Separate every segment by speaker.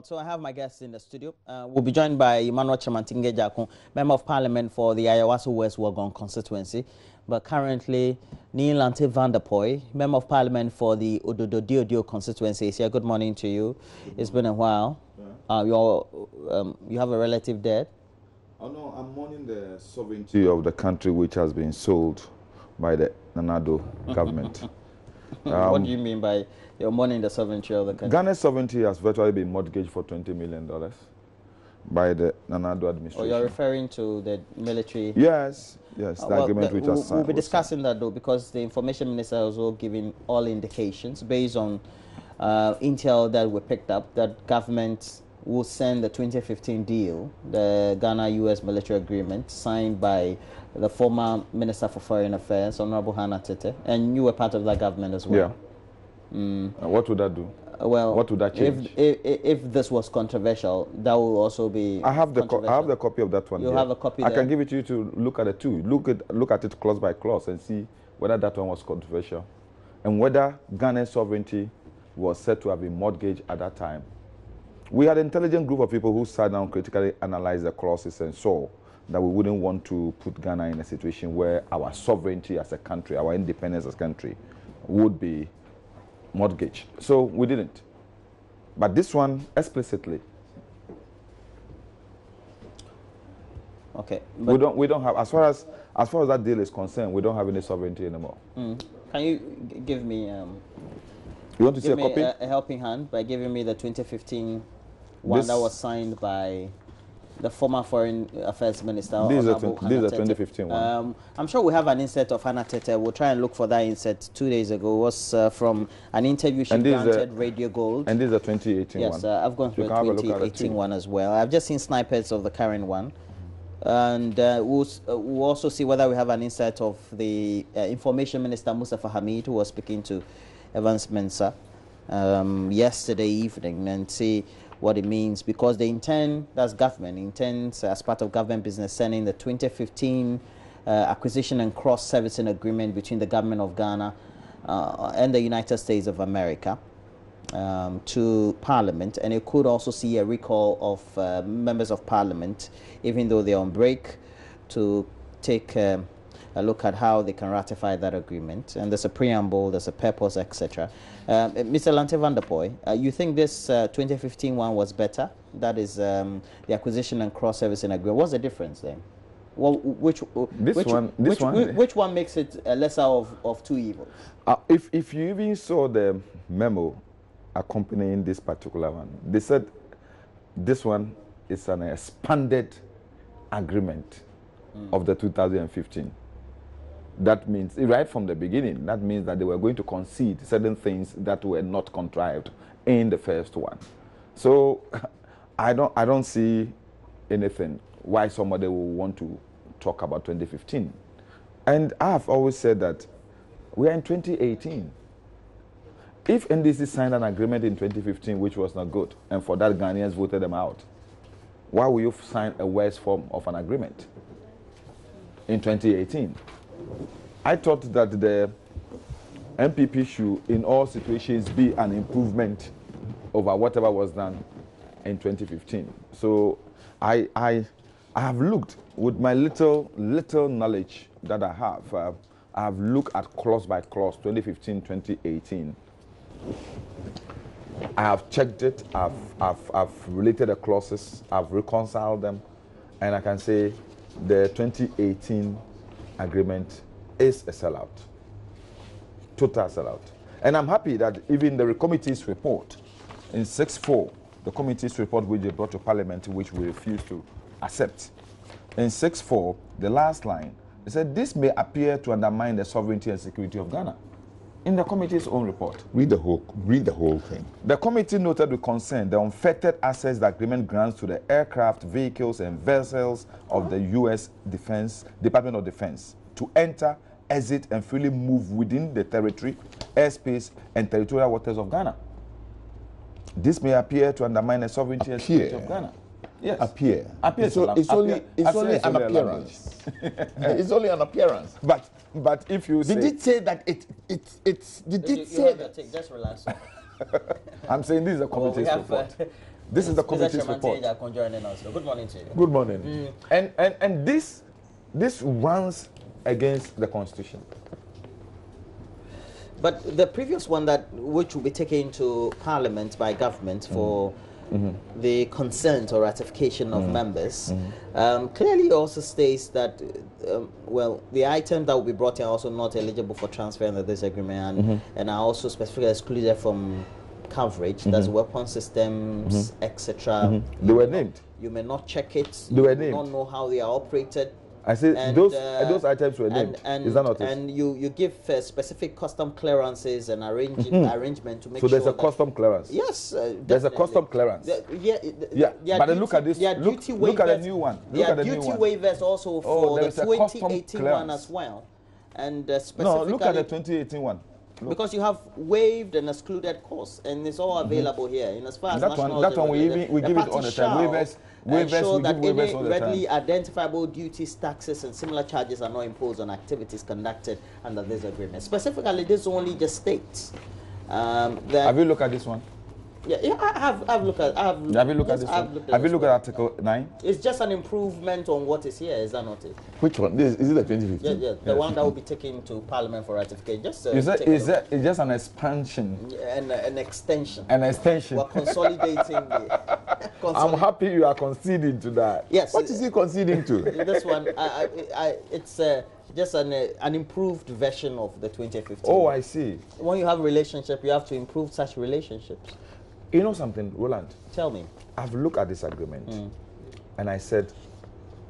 Speaker 1: Well, so I have my guests in the studio. We'll be joined by Emmanuel Chamantinge Jakun, Member of Parliament for the Ayawaso West Wagon constituency, but currently Lante Vanderpuye, Member of Parliament for the Ododo Diodio constituency. Is here. Good morning to you. It's been a while. You have a relative dead?
Speaker 2: Oh no, I'm mourning the sovereignty of the country which has been sold by the Nanado government.
Speaker 1: What do you mean by you're mourning the sovereignty of the country?
Speaker 2: Ghana's sovereignty has virtually been mortgaged for $20 million by the Nanado administration.
Speaker 1: Oh, you're referring to the military?
Speaker 2: Yes, yes, the agreement which was signed.
Speaker 1: We'll be discussing that though, because the information minister has also given all indications based on intel that we picked up that government will send the 2015 deal, the Ghana-US military agreement signed by the former Minister for Foreign Affairs, Honorable Hannah Tete, and you were part of that government as well.
Speaker 2: Yeah. What would that do?
Speaker 1: Well,
Speaker 2: what would that change?
Speaker 1: If this was controversial, that will also be.
Speaker 2: I have the copy of that one.
Speaker 1: You have a copy.
Speaker 2: I can give it to you to look at it too. Look at it clause by clause and see whether that one was controversial, and whether Ghana's sovereignty was said to have been mortgaged at that time. We had an intelligent group of people who sat down, critically analyzed the clauses, and saw that we wouldn't want to put Ghana in a situation where our sovereignty as a country, our independence as a country, would be mortgaged. So we didn't. But this one explicitly.
Speaker 1: Okay.
Speaker 2: We don't have, as far as that deal is concerned, we don't have any sovereignty anymore.
Speaker 1: Can you give me
Speaker 2: you want to see a copy?
Speaker 1: A helping hand by giving me the 2015 one that was signed by the former Foreign Affairs Minister.
Speaker 2: This is the 2015 one.
Speaker 1: I'm sure we have an insert of Hannah Tete. We'll try and look for that insert 2 days ago. It was from an interview she granted Radio Gold.
Speaker 2: And this is the 2018 one.
Speaker 1: Yes, I've gone through the 2018 one as well. I've just seen snippets of the current one. And we'll also see whether we have an insert of the Information Minister Mustafa Hamid, who was speaking to Evans Mensah yesterday evening, and see what it means, because they intend, that's government, intends as part of government business sending the 2015 acquisition and cross-servicing agreement between the government of Ghana and the United States of America to Parliament, and it could also see a recall of members of Parliament, even though they're on break, to take a look at how they can ratify that agreement. And there's a preamble, there's a purpose, etc. Mr. Lante Vanderpuye, you think this 2015 one was better? That is the acquisition and cross-servicing agreement. What's the difference then? Well, which one makes it a lesser of two evils?
Speaker 2: If you even saw the memo accompanying this particular one, they said this one is an expanded agreement of the 2015. That means, right from the beginning, that means that they were going to concede certain things that were not contrived in the first one. So I don't see anything why somebody will want to talk about 2015. And I have always said that we are in 2018. If NDC signed an agreement in 2015 which was not good, and for that Ghanaians voted them out, why will you sign a worse form of an agreement in 2018? I thought that the MPP should, in all situations, be an improvement over whatever was done in 2015. So I have looked with my little knowledge that I have looked at clause by clause, 2015, 2018. I have checked it. I've related the clauses. I've reconciled them, and I can say the 2018 agreement is a sellout, total sellout. And I'm happy that even the committee's report in 6.4, the committee's report which they brought to Parliament, which we refused to accept, in 6.4, the last line, it said this may appear to undermine the sovereignty and security of Ghana. In the committee's own report.
Speaker 3: Read the whole thing.
Speaker 2: The committee noted with concern the unfettered access the agreement grants to the aircraft, vehicles, and vessels of the U.S. Department of Defense to enter, exit, and freely move within the territory, airspace, and territorial waters of Ghana. This may appear to undermine the sovereignty and security of Ghana. Yes.
Speaker 3: Appear.
Speaker 2: It's
Speaker 3: only an appearance. It's only an appearance.
Speaker 2: But if you say...
Speaker 3: Did it say that did it say that?
Speaker 1: Just relax.
Speaker 2: I'm saying this is a committee's report. This is the committee's report.
Speaker 1: Good morning to you.
Speaker 2: Good morning. And this runs against the Constitution.
Speaker 1: But the previous one which will be taken to Parliament by government for the consent or ratification of members, clearly also states that, well, the items that will be brought in are also not eligible for transfer under this agreement and are also specifically excluded from coverage. That's weapon systems, etc.
Speaker 2: They were named.
Speaker 1: You may not check it.
Speaker 2: They were named.
Speaker 1: You don't know how they are operated.
Speaker 2: I said those items were named. Is that not it?
Speaker 1: And you give specific custom clearances and arrangement to make sure.
Speaker 2: So there's a custom clearance.
Speaker 1: Yes,
Speaker 2: there's a custom clearance.
Speaker 1: But
Speaker 2: then look at this. Look at the new one.
Speaker 1: There are duty waivers also for the 2018 one as well. And specifically,
Speaker 2: no, look at the 2018 one.
Speaker 1: Because you have waived and excluded costs, and it's all available here. In as far as
Speaker 2: that one we give it all the time. Waivers, we give waivers all the time.
Speaker 1: Readily identifiable duties, taxes, and similar charges are not imposed on activities conducted under this agreement. Specifically, this only just states that.
Speaker 2: Have you looked at this one?
Speaker 1: Yeah, I've looked at. Have you looked at this one?
Speaker 2: Have you looked at Article 9?
Speaker 1: It's just an improvement on what is here. Is that not it?
Speaker 2: Which one? Is it the 2015?
Speaker 1: Yeah, the one that will be taken to Parliament for ratification. Just
Speaker 2: is it's just an expansion
Speaker 1: and an extension.
Speaker 2: An extension.
Speaker 1: We're consolidating
Speaker 2: I'm happy you are conceding to that.
Speaker 1: Yes.
Speaker 2: What is he conceding to?
Speaker 1: This one, it's just an improved version of the 2015.
Speaker 2: Oh, I see.
Speaker 1: When you have a relationship, you have to improve such relationships.
Speaker 2: You know something, Roland?
Speaker 1: Tell me.
Speaker 2: I've looked at this agreement and I said,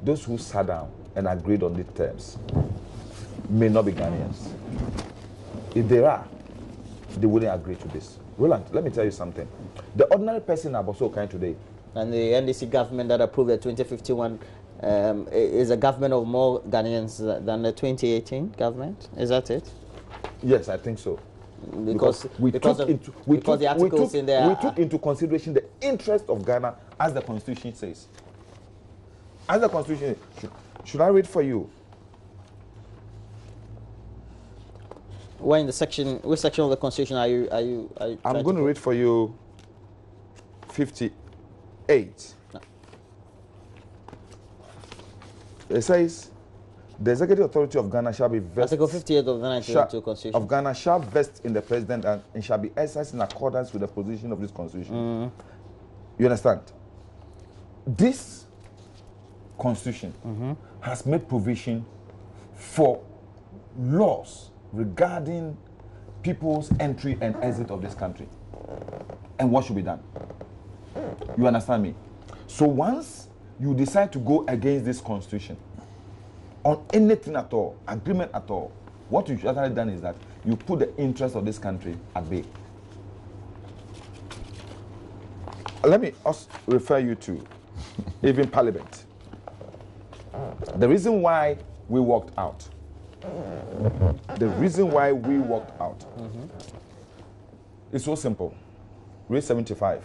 Speaker 2: those who sat down and agreed on the terms may not be Ghanaians. If they are, they wouldn't agree to this. Roland, let me tell you something. The ordinary person are also kind today.
Speaker 1: And the NDC government that approved the 2051 is a government of more Ghanaians than the 2018 government. Is that it?
Speaker 2: Yes, I think so.
Speaker 1: Because the articles in there.
Speaker 2: We took into consideration the interest of Ghana, as the Constitution says. As the Constitution, should I read for you?
Speaker 1: Where in the section? Which section of the Constitution are you?
Speaker 2: I'm going to read for you 58. No. It says, the executive authority of Ghana shall be vested.
Speaker 1: Article 58 of the 1982 Constitution.
Speaker 2: Of Ghana shall vest in the president and shall be exercised in accordance with the position of this Constitution. You understand? This Constitution has made provision for laws regarding people's entry and exit of this country and what should be done. You understand me? So once you decide to go against this Constitution, on anything at all, agreement at all, what you should have done is that you put the interest of this country at bay. Let me also refer you to even Parliament. The reason why we walked out. The reason why we walked out is so simple. Read 75.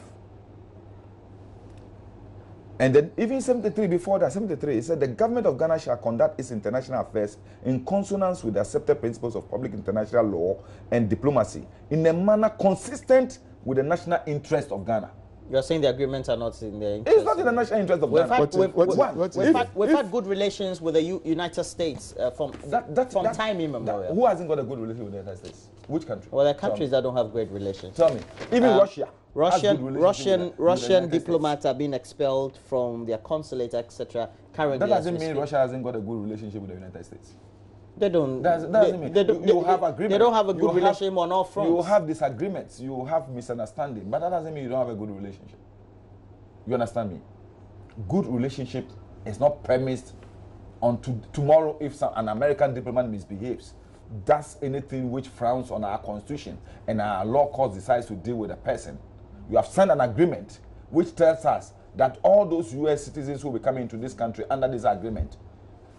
Speaker 2: And then even 73, before that, 73, it said the government of Ghana shall conduct its international affairs in consonance with the accepted principles of public international law and diplomacy in a manner consistent with the national interest of Ghana.
Speaker 1: You're saying the agreements are not in the interest?
Speaker 2: It's not in the national interest of Ghana.
Speaker 1: We've had good relations with the United States from time immemorial.
Speaker 2: Who hasn't got a good relationship with the United States? Which country?
Speaker 1: Well, there are countries that don't have great relations.
Speaker 2: Tell me. Even Russia.
Speaker 1: Russian diplomats are being expelled from their consulate, etc. Currently,
Speaker 2: that doesn't mean Russia hasn't got a good relationship with the United States.
Speaker 1: They don't.
Speaker 2: That doesn't mean you have agreement.
Speaker 1: They don't have a good relationship on all fronts.
Speaker 2: You have disagreements. You have misunderstanding, but that doesn't mean you don't have a good relationship. You understand me? Good relationship is not premised on tomorrow if an American diplomat misbehaves, does anything which frowns on our constitution, and our law court decides to deal with a person. You have signed an agreement which tells us that all those U.S. citizens who will be coming into this country under this agreement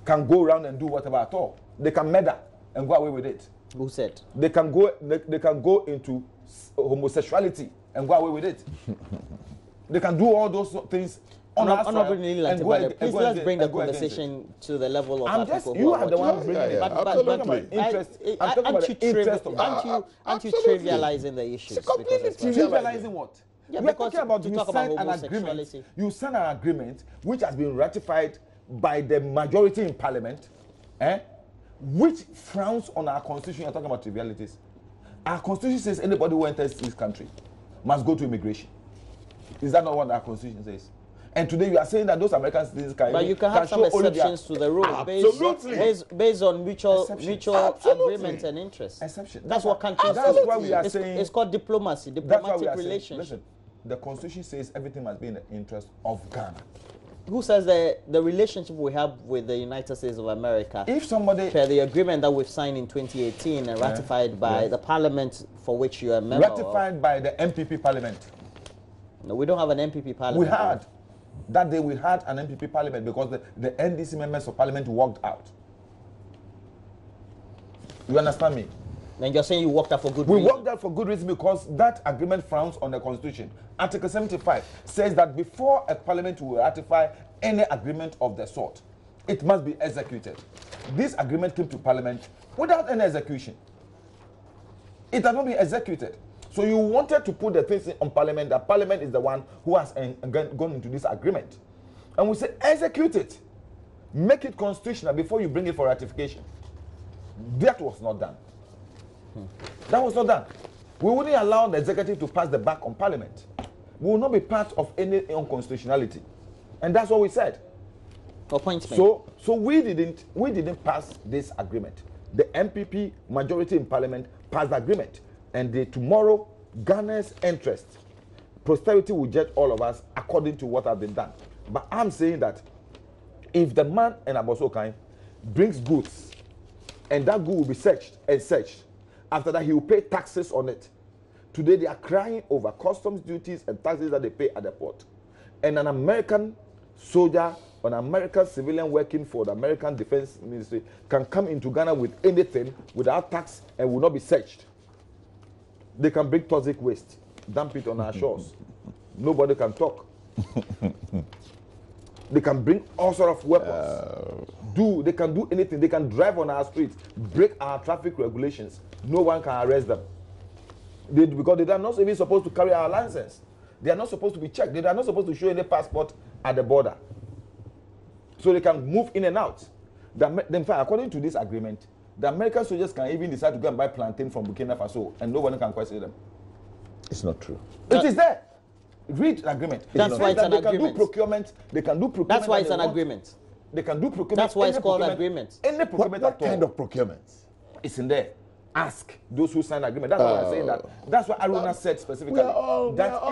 Speaker 2: can go around and do whatever at all. They can murder and go away with it.
Speaker 1: Who said?
Speaker 2: They can go into homosexuality and go away with it. They can do all those things.
Speaker 1: Please let's bring the conversation to the level of our people.
Speaker 2: You are the one bringing it.
Speaker 1: Aren't you trivializing the issues?
Speaker 2: Completely trivializing what?
Speaker 1: Yeah,
Speaker 2: we are talking about you sign an agreement. You sign an agreement which has been ratified by the majority in Parliament, which frowns on our constitution. You're talking about trivialities. Our constitution says anybody who enters this country must go to immigration. Is that not what our constitution says? And today you are saying that those American citizens can.
Speaker 1: But you can have some exceptions to the rule based on mutual agreement and interest.
Speaker 2: Exception.
Speaker 1: That's what countries.
Speaker 2: That's why we are saying
Speaker 1: it's called diplomacy, diplomatic relations.
Speaker 2: Listen, the constitution says everything must be in the interest of Ghana.
Speaker 1: Who says the relationship we have with the United States of America?
Speaker 2: If somebody
Speaker 1: per the agreement that we've signed in 2018 and ratified by the Parliament for which you are a member.
Speaker 2: Ratified by the MPP Parliament.
Speaker 1: No, we don't have an MPP Parliament.
Speaker 2: We had. That day we had an MPP Parliament because the NDC members of Parliament walked out. You understand me?
Speaker 1: And you're saying you walked out for good reason?
Speaker 2: We walked out for good reason because that agreement frowns on the Constitution. Article 75 says that before a Parliament will ratify any agreement of the sort, it must be executed. This agreement came to Parliament without any execution. It has not been executed. So you wanted to put the things on Parliament, that Parliament is the one who has gone into this agreement. And we say, execute it. Make it constitutional before you bring it for ratification. That was not done. That was not done. We wouldn't allow the executive to pass the buck on Parliament. We will not be part of any unconstitutionality. And that's what we said. So we didn't pass this agreement. The MPP majority in Parliament passed the agreement. And tomorrow, Ghana's interest, prosperity will judge all of us according to what has been done. But I'm saying that if the man in Abosokai brings goods, and that good will be searched and searched, after that he will pay taxes on it. Today they are crying over customs duties and taxes that they pay at the port. And an American soldier, an American civilian working for the American Defense Ministry can come into Ghana with anything without tax and will not be searched. They can bring toxic waste, dump it on our shores. Nobody can talk. They can bring all sorts of weapons. They can do anything. They can drive on our streets, break our traffic regulations. No one can arrest them. Because they are not even supposed to carry our license. They are not supposed to be checked. They are not supposed to show any passport at the border. So they can move in and out. In fact, according to this agreement, the American soldiers can even decide to go and buy plantain from Burkina Faso, and no one can question them.
Speaker 3: It's not true.
Speaker 2: It is there. Read the agreement.
Speaker 1: That's why it's an agreement.
Speaker 2: Can do procurement. They can do procurement.
Speaker 1: That's why it's an agreement.
Speaker 2: They can do procurement.
Speaker 1: That's why it's called agreement.
Speaker 2: Any procurement
Speaker 3: what kind of procurement?
Speaker 2: It's in there. Ask those who sign agreement. That's why I'm saying that. That's what Aruna said specifically.
Speaker 3: We are all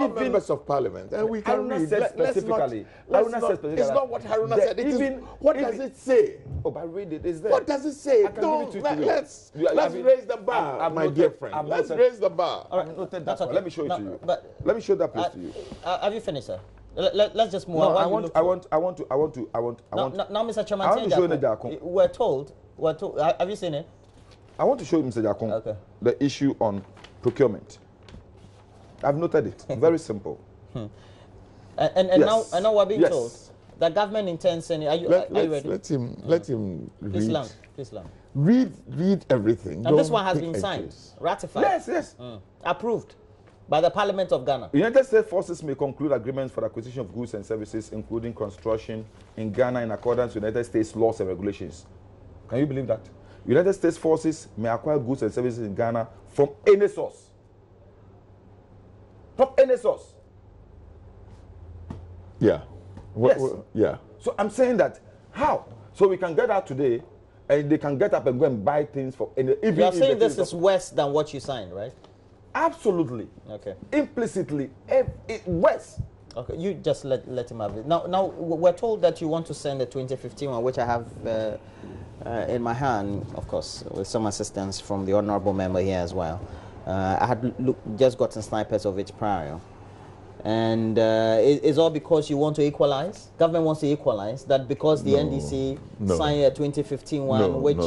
Speaker 3: members of Parliament, and we can
Speaker 2: Haruna
Speaker 3: read.
Speaker 2: Said specifically.
Speaker 3: It's not what Haruna said. What does it say?
Speaker 2: Oh, but read it. It's there.
Speaker 3: What does it say? Let's raise the bar, my dear friend. Let's raise the bar.
Speaker 2: All right, that's okay. Let me show it to you. Let me show that place to you.
Speaker 1: Have you finished, sir? Let's just move on.
Speaker 2: No, I want to.
Speaker 1: Now, Mr. Chairman,
Speaker 2: I want to show you the
Speaker 1: we're told. Have you seen it?
Speaker 2: I want to show you, Mr. Jakon, the issue on procurement. I've noted it. Very simple.
Speaker 1: And yes. now we're being told the government intends sending. Are you ready?
Speaker 3: Let him read.
Speaker 1: Please,
Speaker 3: read everything.
Speaker 1: And this one has been signed, ratified.
Speaker 2: Yes.
Speaker 1: Approved by the Parliament of Ghana.
Speaker 2: United States forces may conclude agreements for the acquisition of goods and services, including construction, in Ghana in accordance with United States laws and regulations. Can you believe that? United States forces may acquire goods and services in Ghana from any source. From any source.
Speaker 3: Yeah. Yeah.
Speaker 2: So I'm saying that how? So we can get out today and they can get up and go and buy things for any.
Speaker 1: You are saying this is worse than what you signed, right?
Speaker 2: Absolutely.
Speaker 1: Okay.
Speaker 2: Implicitly, worse.
Speaker 1: Okay, you just let him have it. Now we're told that you want to send the 2015 one, which I have in my hand, of course, with some assistance from the honourable member here as well. I had just gotten snipers of it prior. And it's all because you want to equalize? Government wants to equalize that because the NDC signed a 2015 one, which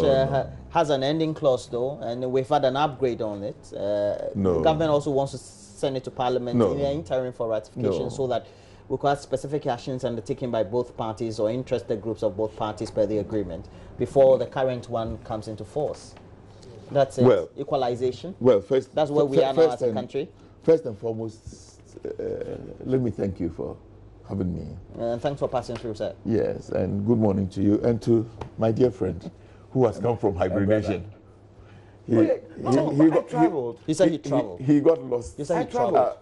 Speaker 1: has an ending clause though, and we've had an upgrade on it. The government also wants to send it to Parliament in the interim for ratification so that we could have specific actions undertaken by both parties or interested groups of both parties per the agreement before the current one comes into force. That's it. Equalization.
Speaker 3: Well, first,
Speaker 1: that's where we are now as a country.
Speaker 3: First and foremost, let me thank you for having me.
Speaker 1: And thanks for passing through, sir.
Speaker 3: Yes, and good morning to you and to my dear friend who has come from hibernation. He
Speaker 2: traveled.
Speaker 1: He said he traveled.
Speaker 3: He got lost.
Speaker 1: He said he traveled.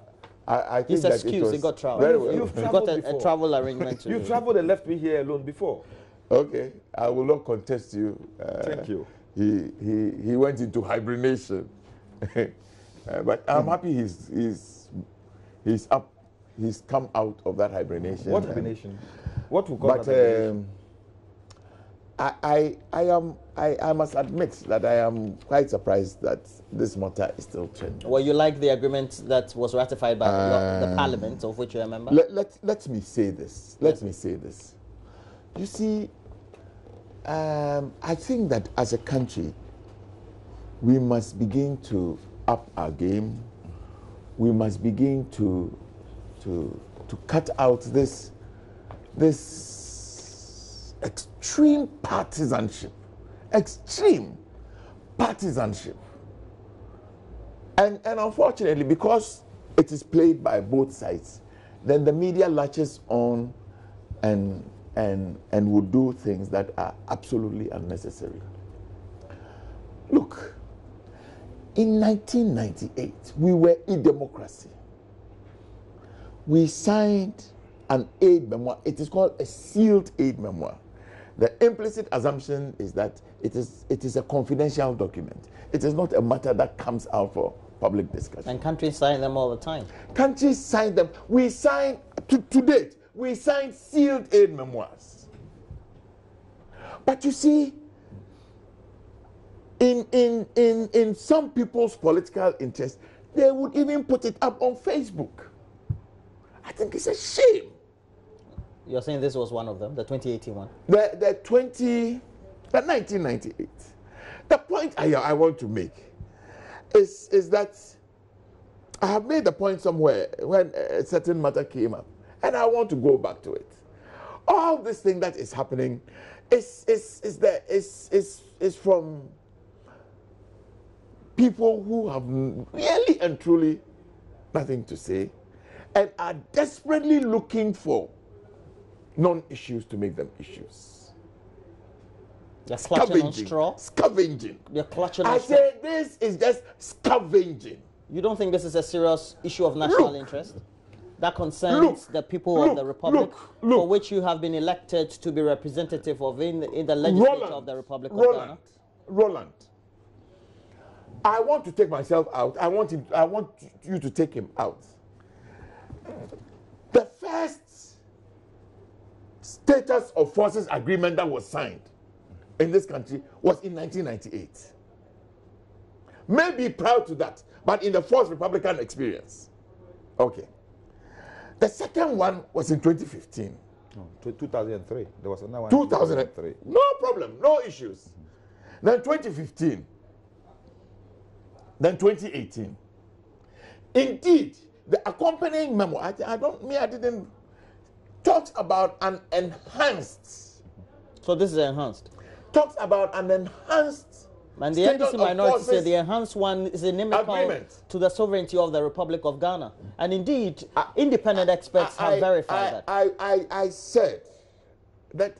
Speaker 3: I think
Speaker 1: His
Speaker 3: that
Speaker 1: excuse, he got traveled.
Speaker 3: Very well.
Speaker 2: You've
Speaker 1: He got
Speaker 2: traveled
Speaker 1: a travel arrangement.
Speaker 2: You traveled and left me here alone before.
Speaker 3: Okay, I will not contest you.
Speaker 2: Thank you.
Speaker 3: He went into hibernation, but I'm happy he's up. He's come out of that hibernation.
Speaker 2: What hibernation? What we call that hibernation?
Speaker 3: I must admit that I am quite surprised that this matter is still trending.
Speaker 1: Well, you like the agreement that was ratified by the Parliament, of which you are a member?
Speaker 3: Let me say this. Let me say this. You see, I think that as a country, we must begin to up our game. We must begin to cut out this extreme partisanship, and unfortunately, because it is played by both sides, then the media latches on and will do things that are absolutely unnecessary. Look, in 1998, we were a democracy. We signed an aid memoir. It is called a sealed aid memoir. The implicit assumption is that it is a confidential document. It is not a matter that comes out for public discussion.
Speaker 1: And countries sign them all the time.
Speaker 3: Countries sign them. We signed, to date, we signed sealed aid memoirs. But you see, in some people's political interest, they would even put it up on Facebook. I think it's a shame.
Speaker 1: You're saying this was one of them, the 2018 one?
Speaker 3: The 1998. The point I want to make is that I have made the point somewhere when a certain matter came up, and I want to go back to it. All this thing that is happening is from people who have really and truly nothing to say and are desperately looking for non-issues to make them issues.
Speaker 1: They're clutching on straw?
Speaker 3: Scavenging.
Speaker 1: They're clutching on straw.
Speaker 3: I say this is just scavenging.
Speaker 1: You don't think this is a serious issue of national interest? That concerns the people of the Republic, for which you have been elected to be representative of in the legislature of the Republic of Ghana?
Speaker 3: Roland, I want to take myself out. I want you to take him out. The first status of forces agreement that was signed in this country was in 1998. Maybe proud to that, but in the first Republican experience. Okay. The second one was in 2015.
Speaker 2: No, 2003. There was another one.
Speaker 3: 2003. No problem, no issues. Then 2015. Then 2018. Indeed, the accompanying memo, I didn't, talks about an enhanced.
Speaker 1: So this is enhanced?
Speaker 3: Talks about an enhanced.
Speaker 1: And the NDC minority said the enhanced one is inimical to the sovereignty of the Republic of Ghana. And indeed, independent experts have verified that.
Speaker 3: I said that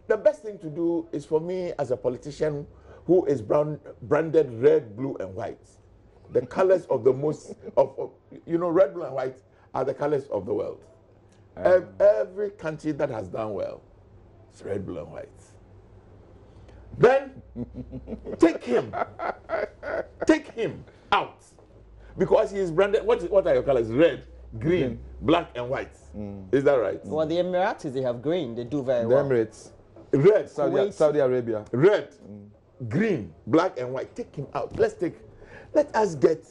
Speaker 3: the best thing to do is for me as a politician who is branded red, blue, and white. The colors of the most, red, blue, and white are the colors of the world. Every country that has done well, it's red, blue, and white. Then take him out, because he is branded. What are your colors? Red, green, black, and white. Is that right?
Speaker 1: Well, the Emiratis, they have green. They do very well.
Speaker 2: The Emirates,
Speaker 3: red,
Speaker 2: Saudi Arabia,
Speaker 3: red, green, black, and white. Take him out. Let us get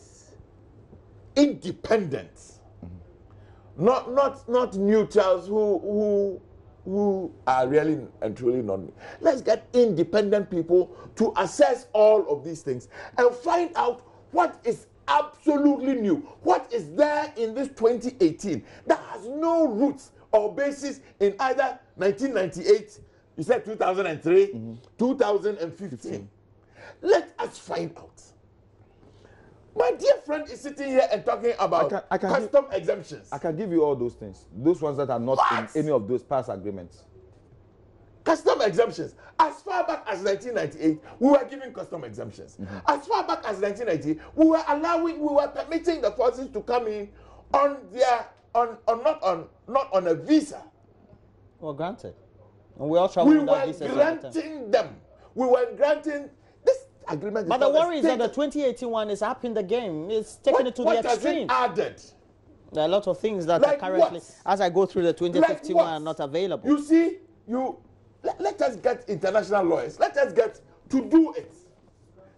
Speaker 3: independent, not neutrals who are really and truly not. Let's get independent people to assess all of these things and find out what is absolutely new, what is there in this 2018 that has no roots or basis in either 1998, you said 2003, 2015. Let us find out. My dear friend is sitting here and talking about custom exemptions.
Speaker 2: I can give you all those things. Those ones that are not in any of those past agreements.
Speaker 3: Custom exemptions. As far back as 1998, we were giving custom exemptions. As far back as 1998, we were permitting the forces to come in on not on a visa.
Speaker 1: Well, granted. And we all traveled without visas.
Speaker 3: We were granting them. We were granting this agreement.
Speaker 1: But the worry is that the 2018 one is up in the game. It's taking it to the extreme.
Speaker 3: What has it added?
Speaker 1: There are a lot of things that are currently, as I go through the 2015 one, are not available.
Speaker 3: You see, let us get international lawyers. Let us get to do it.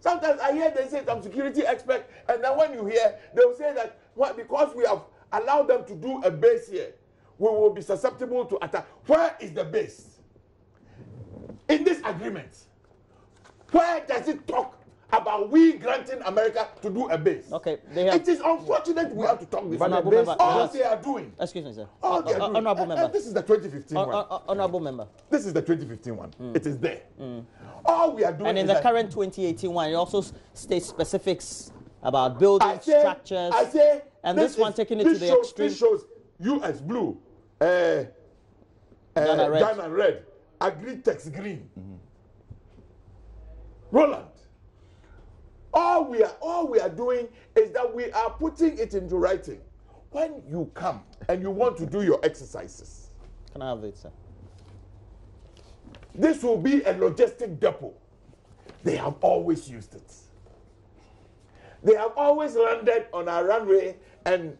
Speaker 3: Sometimes I hear they say some security expert, and then when you hear, they will say that because we have allowed them to do a base here, we will be susceptible to attack. Where is the base? In this agreement, where does it talk about we granting America to do a base?
Speaker 1: Okay,
Speaker 3: it is unfortunate we have to talk this.
Speaker 1: Honorable member,
Speaker 3: all they are doing.
Speaker 1: Excuse me, sir.
Speaker 3: All they are doing.
Speaker 1: Honorable member.
Speaker 3: This is the 2015 one.
Speaker 1: Honorable member.
Speaker 3: This is the 2015 one. It is there. All we are doing.
Speaker 1: And in the current 2018 one, it also states specifics about building structures. And this one taking it to the extreme.
Speaker 3: This shows U.S. blue, Ghana red, agri-tex green. Roland. All we are doing is that we are putting it into writing. When you come and you want to do your exercises,
Speaker 1: can I have it, sir?
Speaker 3: This will be a logistic depot. They have always used it. They have always landed on our runway and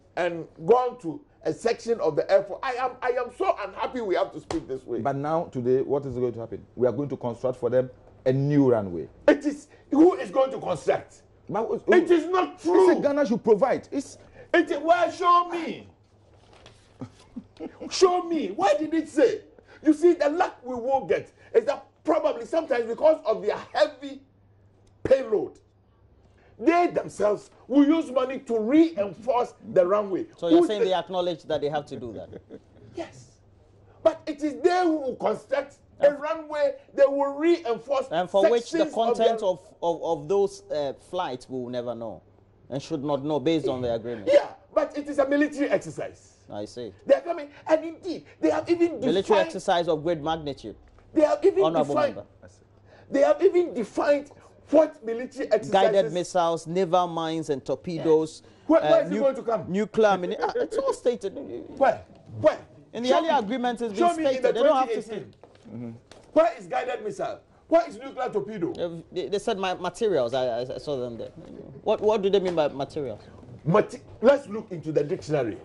Speaker 3: gone to a section of the airport. I am so unhappy we have to speak this way.
Speaker 2: But now, today, what is going to happen? We are going to construct for them a new runway.
Speaker 3: It is who is going to construct? It is not true.
Speaker 2: It's Ghana should provide.
Speaker 3: Well, show me. Show me. Why did it say? You see, the luck we will get is that probably sometimes because of their heavy payload, they themselves will use money to reinforce the runway.
Speaker 1: So you're saying they acknowledge that they have to do that?
Speaker 3: Yes. But it is they who will construct a runway, they will reinforce.
Speaker 1: And for which the content of those flights we will never know and should not know based on the agreement.
Speaker 3: Yeah, but it is a military exercise.
Speaker 1: I see.
Speaker 3: They are coming, and indeed, they have even defined...
Speaker 1: Military exercise of great magnitude.
Speaker 3: They have even
Speaker 1: Honorable
Speaker 3: defined...
Speaker 1: member.
Speaker 3: They have even defined what military exercises...
Speaker 1: Guided missiles, naval mines and torpedoes.
Speaker 3: Yeah. Where is it going to come?
Speaker 1: Nuclear... it's all stated.
Speaker 3: Where?
Speaker 1: In the earlier agreement, it's been stated. They don't have to say.
Speaker 3: Where is guided missile? Where is nuclear torpedo?
Speaker 1: They said materials. I saw them there. What do they mean by materials?
Speaker 3: Let's look into the dictionary.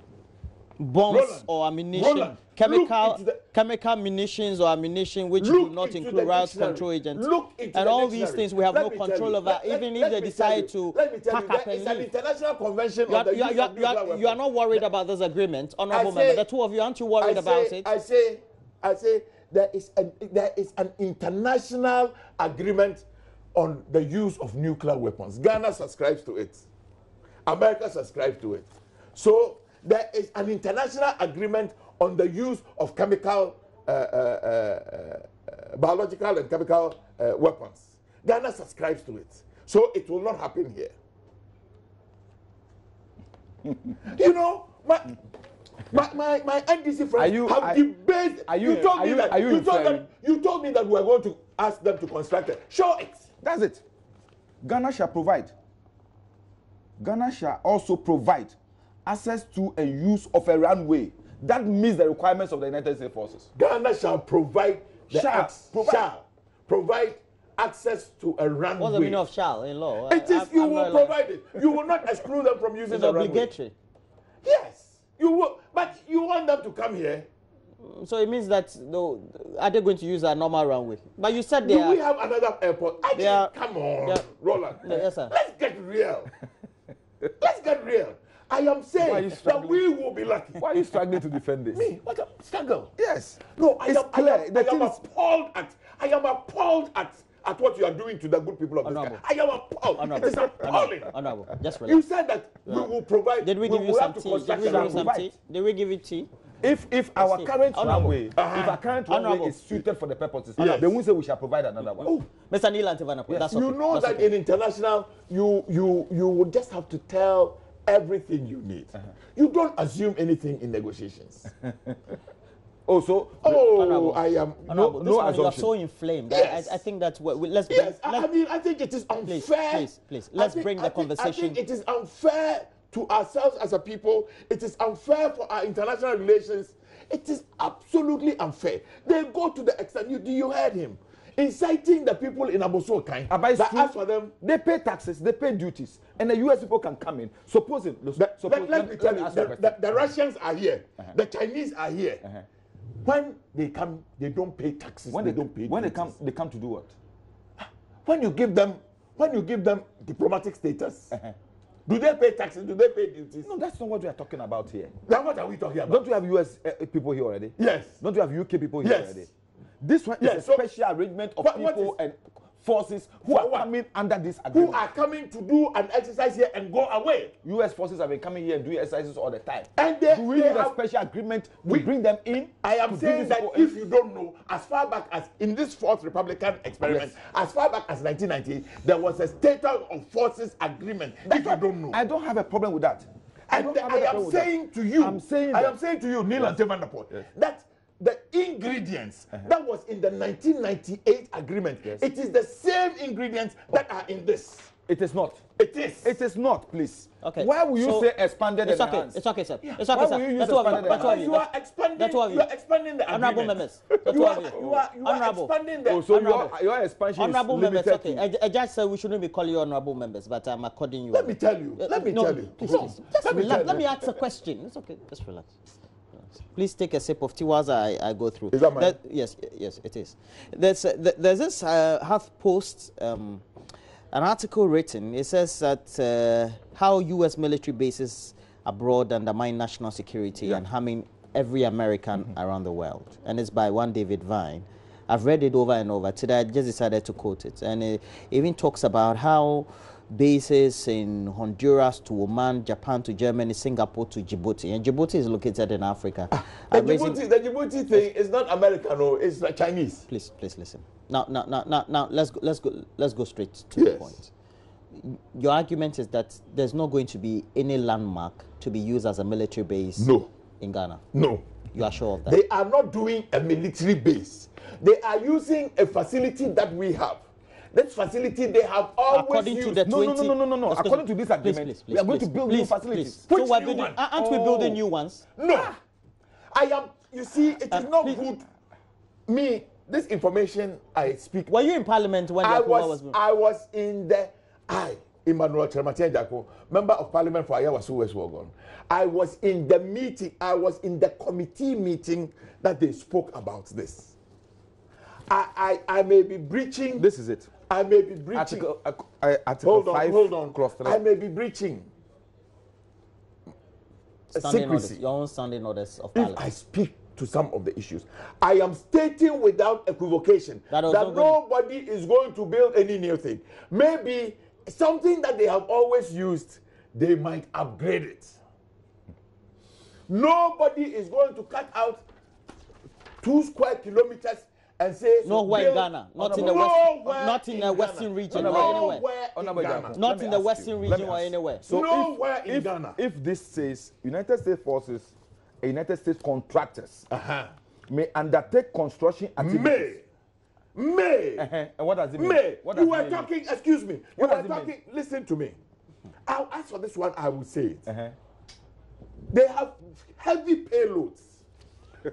Speaker 1: Bombs
Speaker 3: Roland,
Speaker 1: or ammunition, chemical munitions or ammunition which do not include route control agents. And all these things we have no control over, even if they decide to pack up and leave.
Speaker 3: It's an international convention on the use of nuclear weapons.
Speaker 1: You are not worried about this agreement, honorable member. The two of you, aren't you worried about it?
Speaker 3: I say there is an international agreement on the use of nuclear weapons. Ghana subscribes to it. America subscribes to it. So there is an international agreement on the use of chemical, biological and chemical weapons. Ghana subscribes to it. So it will not happen here. You know, my NDC friends have debated. You told me that we were going to ask them to construct it. Show it.
Speaker 2: That's it. Ghana shall provide. Ghana shall also provide access to and use of a runway that meets the requirements of the United States forces.
Speaker 3: Ghana shall provide provide access to a runway.
Speaker 1: What's the meaning of shall in law?
Speaker 3: It is you will provide it. You will not exclude them from using the runway. It's
Speaker 1: obligatory.
Speaker 3: Yes, you will, but you want them to come here.
Speaker 1: So it means that are they going to use a normal runway? But you said they
Speaker 3: Do we have another airport? Come on, Roland.
Speaker 1: Yes, sir.
Speaker 3: Let's get real. Let's get real. I am saying that we will be lucky.
Speaker 2: Why are you struggling to defend this?
Speaker 3: Me? What a struggle.
Speaker 2: Yes.
Speaker 3: No, I am appalled at what you are doing to the good people of this country. I am appalled. It is appalling.
Speaker 1: Just relax.
Speaker 3: You said that we will provide.
Speaker 1: Did we give you some tea? Did we give you tea?
Speaker 2: If our current runway, if our current runway is suited for the purposes, they won't say we shall provide another one.
Speaker 1: Oh, Mr. Neil Vanderpuye, that's okay.
Speaker 3: You know that in international, you would just have to tell everything you need. You don't assume anything in negotiations. I am
Speaker 1: no assumption. You are so inflamed. Yes. I think that let's.
Speaker 3: Yes, I think it is unfair.
Speaker 1: Please. Let's bring the conversation.
Speaker 3: I think it is unfair to ourselves as a people. It is unfair for our international relations. It is absolutely unfair. They go to the extent. You heard him inciting the people in Aboso Kain. That ask for them.
Speaker 2: They pay taxes, they pay duties, and the U.S. people can come in. Let
Speaker 3: me tell you, the Russians are here, the Chinese are here. When they come, they don't pay taxes. When they don't pay.
Speaker 2: When duties. They come to do what?
Speaker 3: When you give them diplomatic status. Do they pay taxes? Do they pay duties?
Speaker 2: No, that's not what we are talking about here.
Speaker 3: Then what are we talking about?
Speaker 2: Don't you have U.S. people here already?
Speaker 3: Yes.
Speaker 2: Don't you have UK people here already? This one is a special arrangement of people and forces who are coming under this agreement.
Speaker 3: Who are coming to do an exercise here and go away.
Speaker 2: U.S. forces have been coming here and doing exercises all the time.
Speaker 3: And
Speaker 2: do we need a special agreement to bring them in?
Speaker 3: I am saying that if you don't know, as far back as in this fourth Republican experiment, as far back as 1990, there was a status of forces agreement. If you don't know.
Speaker 2: I don't have a problem with that.
Speaker 3: And I am saying to you, Neil Vanderpuye, that the ingredients that was in the 1998 agreement, it is the same ingredients that are in this.
Speaker 2: It is not.
Speaker 3: It is.
Speaker 2: It is not, please.
Speaker 1: Okay.
Speaker 2: Why will you say expanded and enhanced?
Speaker 1: It's okay, sir.
Speaker 3: Yeah.
Speaker 1: It's okay, sir.
Speaker 3: You are expanding. You are expanding the
Speaker 1: honorable members.
Speaker 3: You are expanding the.
Speaker 2: So your expansion
Speaker 1: honorable
Speaker 2: is
Speaker 1: members.
Speaker 2: Okay.
Speaker 1: A judge said we shouldn't be calling you honorable members, but I'm according you.
Speaker 3: Let me tell you.
Speaker 1: Please. Let me ask a question. It's okay. Just relax. Please take a sip of tea while I go through.
Speaker 3: Is that mine?
Speaker 1: Yes, it is. There's this HuffPost, an article written. It says that how U.S. military bases abroad undermine national security and harming every American around the world. And it's by one David Vine. I've read it over and over. Today I just decided to quote it. And it even talks about how bases in Honduras to Oman, Japan to Germany, Singapore to Djibouti. And Djibouti is located in Africa.
Speaker 3: The Djibouti thing is not American, no, it's like Chinese.
Speaker 1: Please listen. Now let's go straight to the point. Your argument is that there's not going to be any landmark to be used as a military base in Ghana.
Speaker 3: No.
Speaker 1: You are sure of that?
Speaker 3: They are not doing a military base. They are using a facility that we have. This facility they have always used.
Speaker 1: To the 20...
Speaker 2: No. According to this agreement, we are going to build new facilities.
Speaker 1: So aren't we building new ones?
Speaker 3: No. You see, it is not good. This information I speak.
Speaker 1: Were you in Parliament when
Speaker 3: I was in the... Emmanuel Trematenjako, Member of Parliament for Ayawasu West Wogon. I was in the meeting, I was in the committee meeting that they spoke about this. I may be breaching...
Speaker 2: This is it.
Speaker 3: I may be breaching...
Speaker 2: Article 5,
Speaker 3: hold on.
Speaker 2: Clause 3.
Speaker 3: I may be breaching secrecy.
Speaker 1: Your own standing orders of Parliament.
Speaker 3: If I speak to some of the issues, I am stating without equivocation that nobody is going to build any new thing. Maybe something that they have always used, they might upgrade it. Nobody is going to cut out 2 square kilometers and say
Speaker 1: nowhere in Ghana, not in the western region or anywhere. Not in the western region or anywhere.
Speaker 2: So
Speaker 3: nowhere in Ghana.
Speaker 2: If this says United States forces, United States contractors may undertake construction activities.
Speaker 3: May.
Speaker 2: And what does it mean?
Speaker 3: You were talking, excuse me. You were talking, listen to me. I'll ask for this one, I will say it. They have heavy payloads.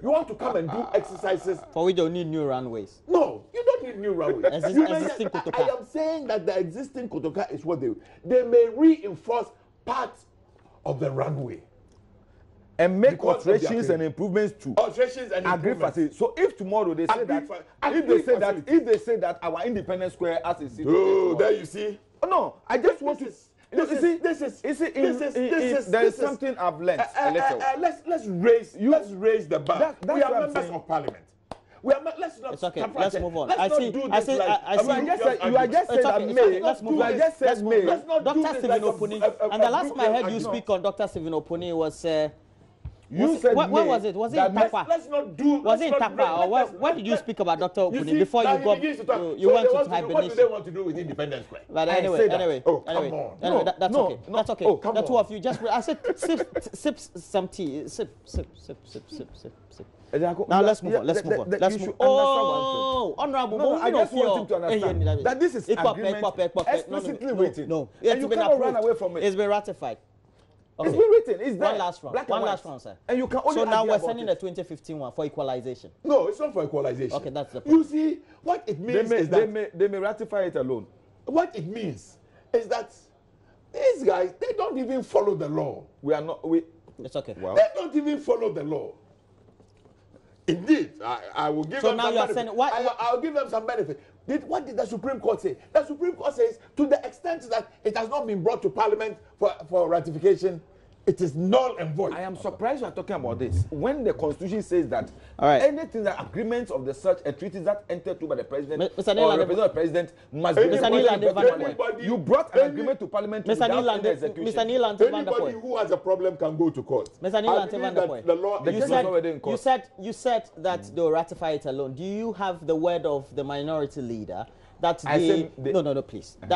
Speaker 3: You want to come and do exercises?
Speaker 1: For we don't need new runways.
Speaker 3: No, you don't need new runways.
Speaker 1: Existing Kotoka.
Speaker 3: I am saying that the existing Kotoka is what they may reinforce parts of the runway.
Speaker 2: And make alterations and improvements to agri facilities. So if tomorrow they say if they say that our Independence Square as a city.
Speaker 3: Oh, there you see.
Speaker 2: Oh, no, I just want to. There is something I've learned a little.
Speaker 3: Let's raise the bar. We are members of Parliament. Let's not.
Speaker 1: It's okay. Let's move on.
Speaker 3: I see.
Speaker 2: You are just saying that May.
Speaker 1: Let's move on. Dr. Stephen Opuni. And the last time I heard you speak on Dr. Stephen Opuni was
Speaker 2: You said
Speaker 1: what was it? Was it in Takwa?
Speaker 3: Let's not do.
Speaker 1: Was it in Takwa, or where did you speak about Dr. Opuni before you got you went to hibernation?
Speaker 3: What do they want to do with Independence Square?
Speaker 1: But anyway,
Speaker 3: come on.
Speaker 1: Anyway, that's okay. That's okay.
Speaker 3: Oh, come
Speaker 1: the
Speaker 3: on.
Speaker 1: two of you just. I said sip some tea. Sip. Now let's move on. Let's move on. Let's move. Oh, honorable.
Speaker 2: No, I just want him to understand that this is agreement explicitly written.
Speaker 1: No,
Speaker 2: and you cannot run away from it.
Speaker 1: It's been ratified.
Speaker 2: Okay. It's been written. It's there.
Speaker 1: One last round. One last round, sir.
Speaker 2: And you can only
Speaker 1: so now we're
Speaker 2: about
Speaker 1: sending the 2015 one for equalization.
Speaker 3: No, it's not for equalization.
Speaker 1: Okay, that's the point.
Speaker 3: You see, what it means is that
Speaker 2: they may ratify it alone.
Speaker 3: What it means is that these guys, they don't even follow the law.
Speaker 1: It's okay.
Speaker 2: Well,
Speaker 3: they don't even follow the law. Indeed, I will give them some benefit. I'll give them some benefit. What did the Supreme Court say? The Supreme Court says, to the extent that it has not been brought to Parliament for ratification, it is null and void.
Speaker 2: I am surprised you are talking about this. When the Constitution says that
Speaker 1: right.
Speaker 2: anything that agreements of the such and treaties that entered to by the President
Speaker 1: Mr.
Speaker 2: or represented by the President must be You brought an agreement to Parliament
Speaker 1: Mr.
Speaker 2: without execution.
Speaker 1: Mr. Neil
Speaker 3: Anybody who has a problem can go to court.
Speaker 1: Mr. Neil Vanderpuye,
Speaker 3: the law
Speaker 1: you said that they'll ratify it alone. Do you have the word of the minority leader that that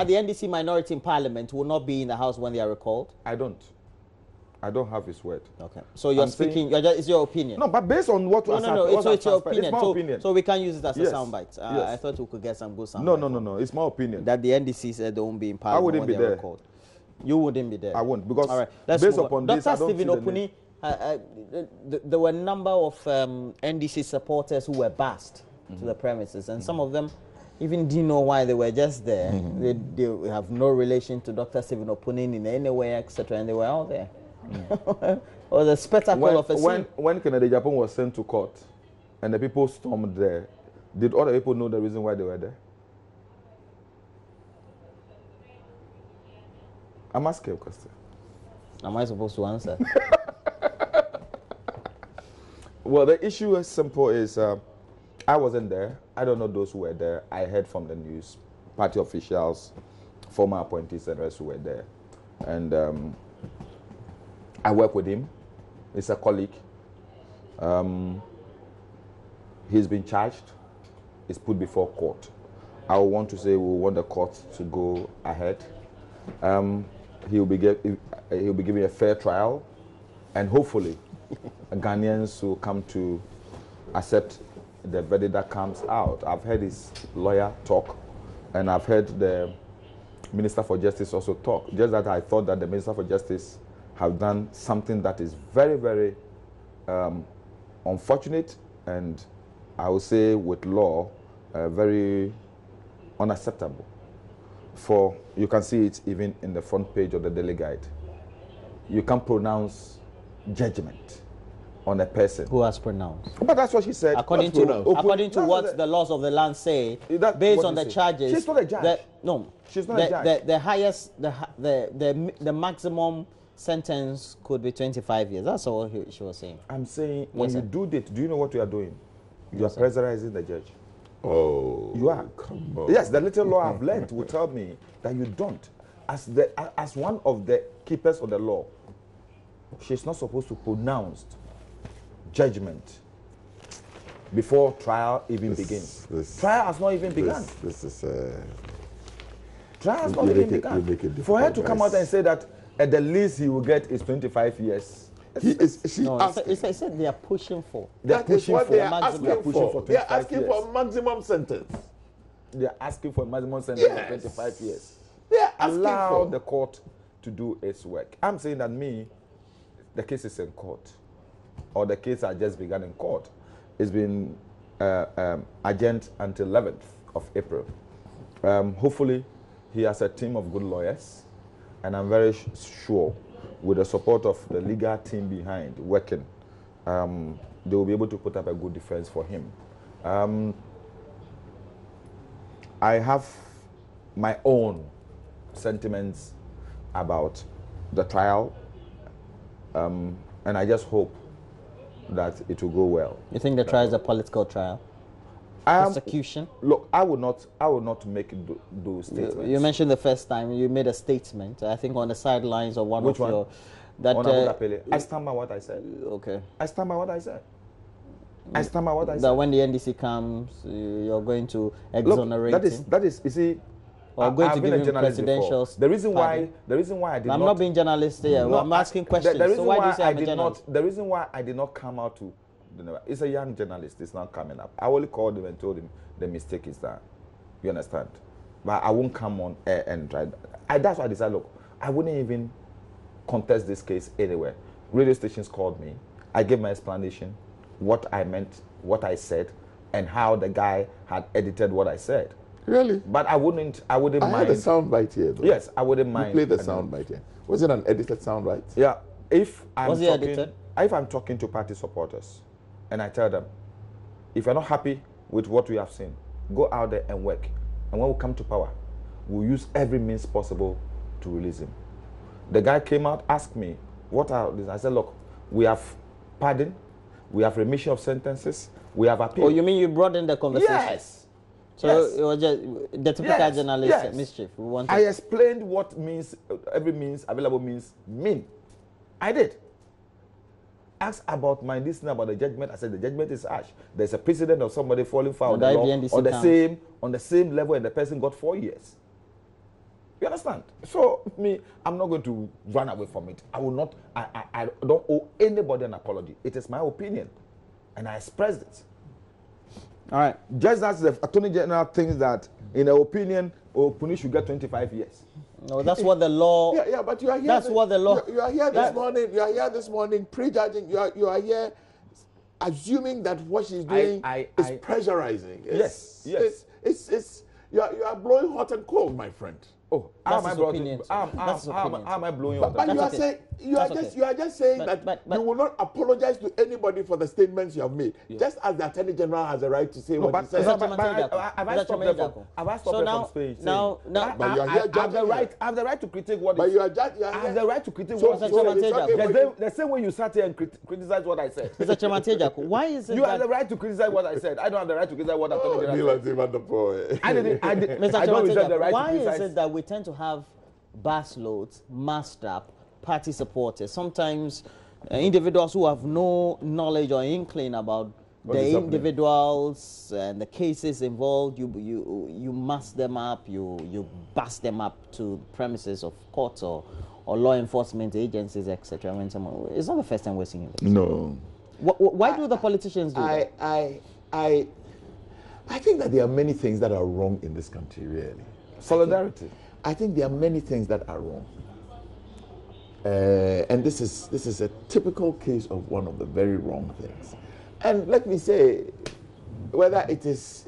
Speaker 1: the NDC minority in Parliament will not be in the House when they are recalled?
Speaker 2: I don't have his word.
Speaker 1: Okay. So you're speaking, it's your opinion.
Speaker 2: No, but based on what
Speaker 1: it's your opinion.
Speaker 2: It's my opinion.
Speaker 1: So we can use it as a soundbite. I thought we could get some good soundbite.
Speaker 2: No. It's my opinion.
Speaker 1: That the NDC said they won't be in Parliament.
Speaker 2: I wouldn't be there.
Speaker 1: Recalled. You wouldn't be there.
Speaker 2: I won't, because
Speaker 1: all right, let's
Speaker 2: based
Speaker 1: move
Speaker 2: upon
Speaker 1: on.
Speaker 2: this,
Speaker 1: Dr.
Speaker 2: I don't
Speaker 1: Stephen Opuni, there were a number of NDC supporters who were bussed to the premises, and some of them even didn't know why they were just there. They have no relation to Dr. Stephen Opuni in any way, etc., and they were out there. Or the spectacle of a scene.
Speaker 2: When Kennedy Japan was sent to court and the people stormed there, did other people know the reason why they were there? I'm asking a question.
Speaker 1: Am I supposed to answer?
Speaker 2: Well, the issue is simple. I wasn't there. I don't know those who were there. I heard from the news, party officials, former appointees and rest who were there. And I work with him. He's a colleague. He's been charged. He's put before court. I want to say we want the court to go ahead. He'll be given a fair trial, and hopefully Ghanaians will come to accept the verdict that comes out. I've heard his lawyer talk, and I've heard the Minister for Justice also talk. Just that I thought that the Minister for Justice have done something that is very, very unfortunate, and I would say with law, very unacceptable. For you can see it even in the front page of the Daily Guide. You can't pronounce judgment on a person.
Speaker 1: Who has pronounced?
Speaker 2: But that's what she said.
Speaker 1: According to what the laws of the land say, based on the charges.
Speaker 2: She's not a judge.
Speaker 1: She's not a judge. The highest, the maximum sentence could be 25 years. That's all she was saying.
Speaker 2: I'm saying when you do that, do you know what you are doing? You are pressurizing the judge.
Speaker 3: Oh,
Speaker 2: you are.
Speaker 3: Come on.
Speaker 2: Yes, the little law I've learned will tell me that you don't. As one of the keepers of the law, she's not supposed to pronounce judgment before trial even begins. Trial has not even begun. Trial has not even begun. For her to come out and say that at the least he will get is 25 years.
Speaker 1: He said they are pushing for.
Speaker 3: They are asking for maximum sentence.
Speaker 2: They are asking for a maximum sentence of 25 years.
Speaker 3: They are
Speaker 2: allow the court to do its work. I'm saying that the case is in court, or the case has just begun in court. It's been adjourned until 11th of April. Hopefully, he has a team of good lawyers, and I'm very sure, with the support of the legal team behind working, they will be able to put up a good defense for him. I have my own sentiments about the trial, and I just hope that it will go well.
Speaker 1: You think the trial is a political trial? Persecution?
Speaker 2: Look, I would not make those statements.
Speaker 1: You mentioned the first time you made a statement, I think on the sidelines of one of your that
Speaker 2: I stand by what I said.
Speaker 1: Okay.
Speaker 2: I stand by what I said. I stand by what I said.
Speaker 1: That when the NDC comes, you're going to exonerate him?
Speaker 2: That is, you see,
Speaker 1: or going to give him presidential.
Speaker 2: The reason why I did
Speaker 1: I'm
Speaker 2: not
Speaker 1: being journalist here.
Speaker 2: No,
Speaker 1: I'm asking questions.
Speaker 2: The reason
Speaker 1: so why do you say
Speaker 2: I
Speaker 1: I'm a
Speaker 2: did
Speaker 1: journalist?
Speaker 2: not. The reason why I did not come out to, it's a young journalist. It's not coming up. I only called him and told him the mistake is that. You understand? But I won't come on air and try. That's why I decided. Look, I wouldn't even contest this case anywhere. Radio stations called me. I gave my explanation, what I meant, what I said, and how the guy had edited what I said.
Speaker 3: Really?
Speaker 2: But I wouldn't mind.
Speaker 3: I had a sound bite here, though.
Speaker 2: Yes, I wouldn't mind.
Speaker 3: You played the sound bite here. Was it an edited sound bite?
Speaker 2: Yeah. If I'm
Speaker 1: Was it edited?
Speaker 2: If I'm talking to party supporters, and I tell them, if you're not happy with what we have seen, go out there and work. And when we come to power, we'll use every means possible to release him. The guy came out, asked me, what are these? I said, look, we have pardon, we have remission of sentences, we have appeal.
Speaker 1: Oh, you mean you brought in the conversation?
Speaker 2: Yes.
Speaker 1: So it was just the typical journalist mischief.
Speaker 2: I explained what means, every means, available means, mean. I did. Asked about my listening about the judgment. I said the judgment is harsh. There's a precedent of somebody falling foul of the law on the same level, and the person got 4 years. You understand? So I'm not going to run away from it. I will not. I don't owe anybody an apology. It is my opinion, and I expressed it.
Speaker 1: All right.
Speaker 2: Just as the Attorney General thinks that, in her opinion, Opuni should get 25 years.
Speaker 1: No, that's what the law.
Speaker 3: Yeah, but you are here.
Speaker 1: That's what the law.
Speaker 3: You are here this morning. You are here this morning prejudging. You are here assuming that what she's doing is pressurizing.
Speaker 2: Yes.
Speaker 3: You are blowing hot and cold, my friend.
Speaker 2: Oh,
Speaker 1: that's
Speaker 2: how am I blowing hot?
Speaker 3: But you are just saying that you will not apologize to anybody for the statements you have made. Yeah. Just as the Attorney General has a right to say what he says.
Speaker 2: Have I stopped them from speech?
Speaker 1: Now,
Speaker 3: but you are here judging.
Speaker 2: I have the right to critique what.
Speaker 3: But you are judging.
Speaker 2: I have the right to critique what. The same way you sat here and criticize what I said.
Speaker 1: Mr. Chairman, why is it
Speaker 2: you have the right to criticize what I said? I don't have the right to criticize what Attorney General said.
Speaker 3: Vanderpuye.
Speaker 1: Mr. Chairman, why is it that we tend to have bus loads masked up party supporters, sometimes individuals who have no knowledge or inkling about the individuals and the cases involved? You mask them up, you bust them up to premises of courts or law enforcement agencies, etc. It's not the first time we're seeing this.
Speaker 3: No.
Speaker 1: Why do the politicians do that?
Speaker 3: I think that there are many things that are wrong in this country, really.
Speaker 2: Solidarity.
Speaker 3: I think there are many things that are wrong. And this is a typical case of one of the very wrong things. And let me say, whether it is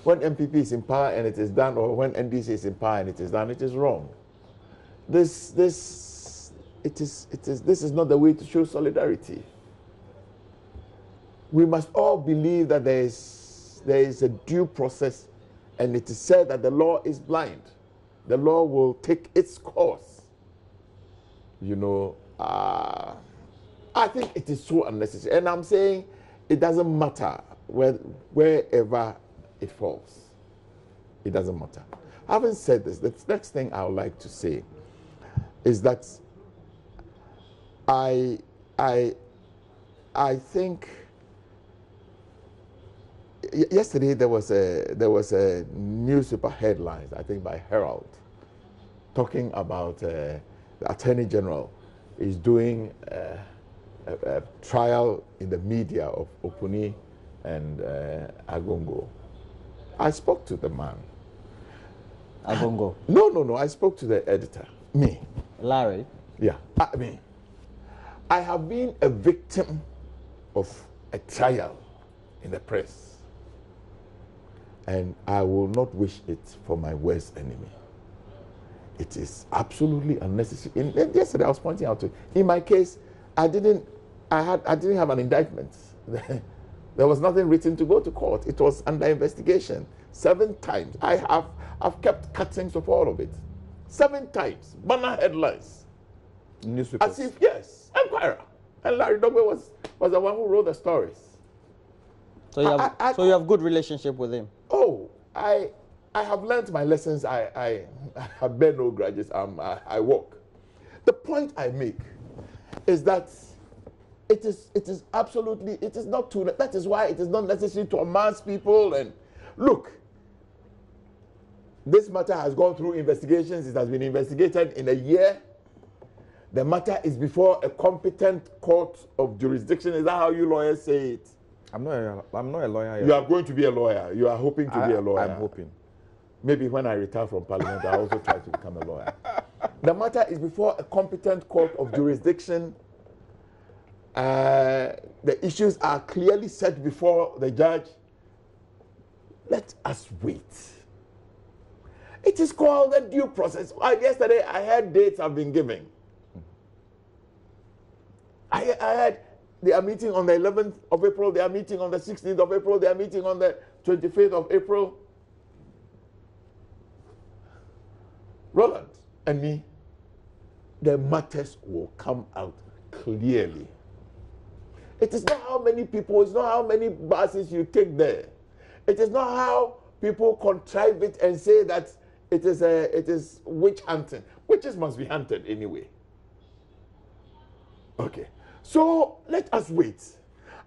Speaker 3: when MPP is in power and it is done, or when NDC is in power and it is done, it is wrong. This is not the way to show solidarity. We must all believe that there is a due process, and it is said that the law is blind. The law will take its course. I think it is so unnecessary. And I'm saying it doesn't matter wherever it falls. It doesn't matter. Having said this, the next thing I would like to say is that I think yesterday there was a newspaper headline, I think by Herald, talking about the Attorney General is doing a trial in the media of Opuni and Agongo. I spoke to the man.
Speaker 1: Agongo?
Speaker 3: No. I spoke to the editor. Me.
Speaker 1: Larry?
Speaker 3: Yeah. I have been a victim of a trial in the press, and I will not wish it for my worst enemy. It is absolutely unnecessary. And yesterday I was pointing out to, in my case, I didn't have an indictment. There was nothing written to go to court. It was under investigation 7 times. I've kept cuttings of all of it. 7 times. Banner headlines.
Speaker 2: Newspapers.
Speaker 3: As if, yes, Enquirer. And Larry Dogbe was the one who wrote the stories.
Speaker 1: So you have good relationship with him?
Speaker 3: Oh, I have learned my lessons. I bear no grudges. I walk. The point I make is that it is absolutely, it is not too, that is why it is not necessary to amass people. And look, this matter has gone through investigations. It has been investigated in a year. The matter is before a competent court of jurisdiction. Is that how you lawyers say it?
Speaker 2: I'm not a lawyer yet.
Speaker 3: You are going to be a lawyer. You are hoping to be a lawyer.
Speaker 2: I'm hoping.
Speaker 3: Maybe when I retire from Parliament, I also try to become a lawyer. The matter is before a competent court of jurisdiction. The issues are clearly set before the judge. Let us wait. It is called the due process. Yesterday, I heard dates have been given. I heard they are meeting on the 11th of April, they are meeting on the 16th of April, they are meeting on the 25th of April. Roland and me, the matters will come out clearly. It is not how many people, it's not how many buses you take there. It is not how people contrive it and say that it is witch hunting. Witches must be hunted anyway. Okay. So let us wait.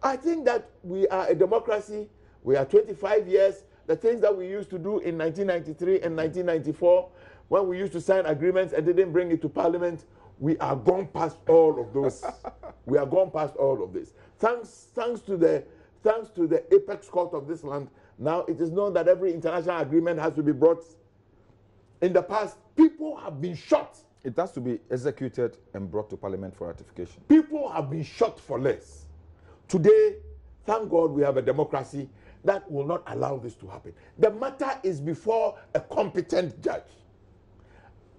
Speaker 3: I think that we are a democracy. We are 25 years. The things that we used to do in 1993 and 1994, when we used to sign agreements and didn't bring it to Parliament, we are gone past all of those. We are gone past all of this. Thanks to the apex court of this land, now it is known that every international agreement has to be brought. In the past, people have been shot.
Speaker 2: It has to be executed and brought to Parliament for ratification.
Speaker 3: People have been shot for less. Today, thank God we have a democracy that will not allow this to happen. The matter is before a competent judge.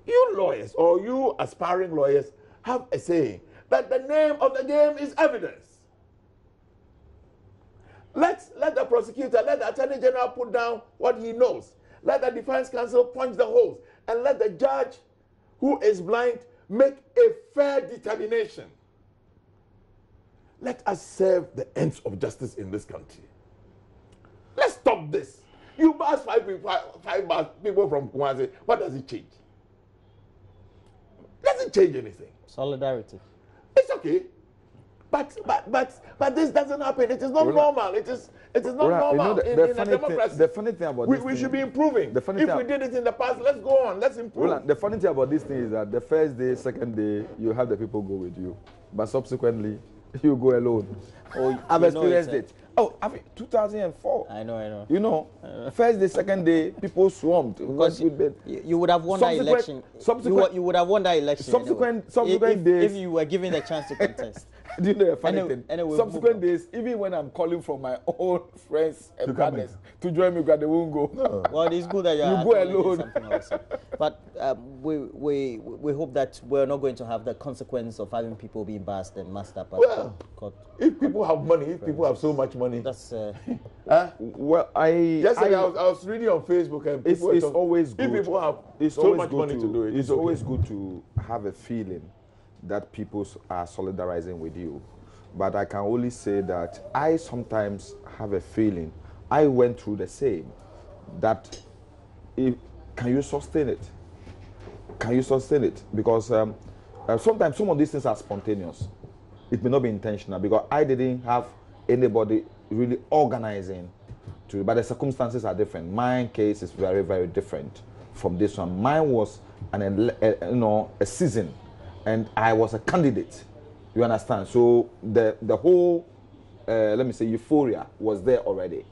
Speaker 3: You lawyers, or you aspiring lawyers, have a saying that the name of the game is evidence. Let the prosecutor, let the Attorney General put down what he knows. Let the Defense Counsel punch the holes. And let the judge, who is blind, make a fair determination. Let us serve the ends of justice in this country. Let's stop this. You pass five people from Kumasi, what does it change? Doesn't change anything.
Speaker 1: Solidarity.
Speaker 3: It's okay. But this doesn't happen. It is not normal. It is not normal in a democracy.
Speaker 2: The funny thing about this
Speaker 3: we should be improving. If we did it in the past, let's go on. Let's improve.
Speaker 2: The funny thing about this thing is that the first day, second day, you have the people go with you, but subsequently, you go alone.
Speaker 1: Oh,
Speaker 2: I've experienced it. Oh, 2004.
Speaker 1: I know.
Speaker 2: You know, first day, second day, people swarmed.
Speaker 1: Because you would have won that election. You would have won that election.
Speaker 2: Subsequent days,
Speaker 1: if you were given the chance to contest.
Speaker 2: Do you know a funny thing? Subsequent days, even when I'm calling from my own friends and brothers to join me, they won't go.
Speaker 1: No. Well, it's good that you
Speaker 2: go alone.
Speaker 1: But we hope that we're not going to have the consequence of having people being bashed and massed up.
Speaker 3: If people have money, if people have so much money,
Speaker 1: that's.
Speaker 2: Well,
Speaker 3: yesterday I was reading on Facebook, and people
Speaker 2: it's always good.
Speaker 3: If people have so much money to do it,
Speaker 2: it's always good to have a feeling that people are solidarizing with you. But I can only say that I sometimes have a feeling, I went through the same, that can you sustain it? Can you sustain it? Because sometimes some of these things are spontaneous. It may not be intentional, because I didn't have anybody really organizing to, but the circumstances are different. My case is very, very different from this one. Mine was a season, and I was a candidate. You understand? So the whole, let me say, euphoria was there already.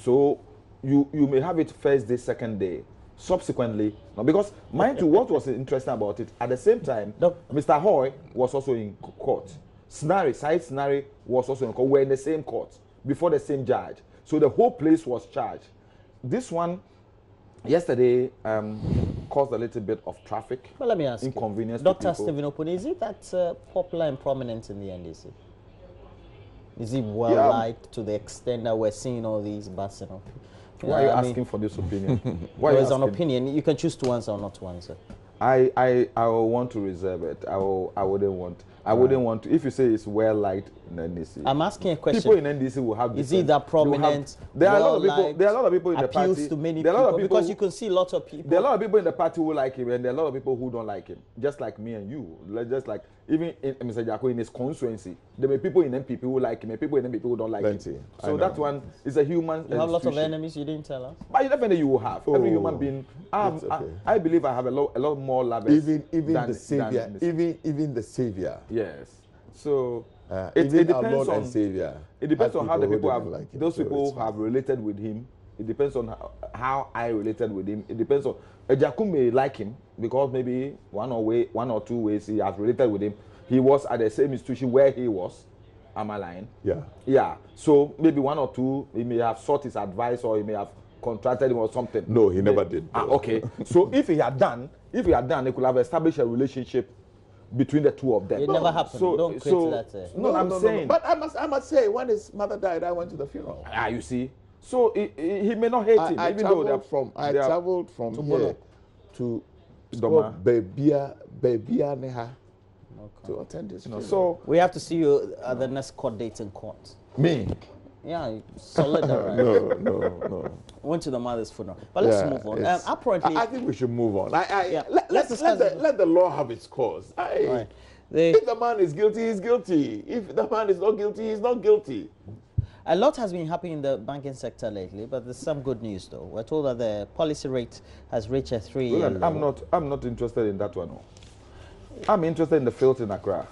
Speaker 2: So you may have it first day, second day, subsequently. No, because mind you, what was interesting about it, at the same time, Mr. Hoy was also in court. Said Snari was also in court. We're in the same court before the same judge. So the whole place was charged. This one, yesterday, caused a little bit of traffic.
Speaker 1: Well, let me ask
Speaker 2: inconvenience
Speaker 1: you, Dr. Stephen Opuni, is it that popular and prominent in the NDC? Is he well liked to the extent that we're seeing all these buses?
Speaker 2: Why are you asking for this opinion?
Speaker 1: Why is an opinion? You can choose to answer or not to answer.
Speaker 2: I will want to reserve it. I wouldn't want. I wouldn't want to. If you say it's well liked in NDC,
Speaker 1: I'm asking a question.
Speaker 2: People in NDC will have.
Speaker 1: Is he that prominent?
Speaker 2: There are a lot of people. There are a lot of people in the party.
Speaker 1: Appeals to many
Speaker 2: there are a lot
Speaker 1: people
Speaker 2: of people
Speaker 1: because you can see lots of people.
Speaker 2: There are a lot of people in the party who like him, and there are a lot of people who don't like him. Just like me and you. Just like even in Mr. Jacko in his constituency, there may be people in NPP who like him, and people in NPP who don't like him. So that one is a human.
Speaker 1: You have lots of enemies. You didn't tell us.
Speaker 2: But definitely you will have. Every human being. I believe I have a lot more lovers.
Speaker 3: Even the savior. Even the savior.
Speaker 2: Yes. So
Speaker 3: it depends on savior.
Speaker 2: It depends on how the people have. Like those people have related with him. It depends on how I related with him. It depends on. Ejaku may like him because maybe one or two ways he has related with him. He was at the same institution where he was. Am I lying?
Speaker 3: Yeah.
Speaker 2: Yeah. So maybe one or two, he may have sought his advice or he may have contracted him or something.
Speaker 3: No, he never did.
Speaker 2: Okay. So if he had done, they could have established a relationship between the two of them.
Speaker 1: It never happened.
Speaker 2: So,
Speaker 1: don't create that.
Speaker 2: No, I'm saying.
Speaker 3: But I must say, when his mother died, I went to the funeral.
Speaker 2: You see. So he may not hate him, even though
Speaker 3: I traveled from here to Bebia Neha to attend this funeral.
Speaker 2: So
Speaker 1: we have to see you at the next court date in court.
Speaker 3: Me?
Speaker 1: Yeah, solid. Right?
Speaker 3: No.
Speaker 1: Went to the mother's funeral, but let's move on. Apparently,
Speaker 3: I think we should move on. Let the law have its course.
Speaker 1: Right.
Speaker 3: If the man is guilty, he's guilty. If the man is not guilty, he's not guilty.
Speaker 1: A lot has been happening in the banking sector lately, but there's some good news though. We're told that the policy rate has reached a 3-year low.
Speaker 2: I'm not interested in that one. I'm interested in the field in Accra.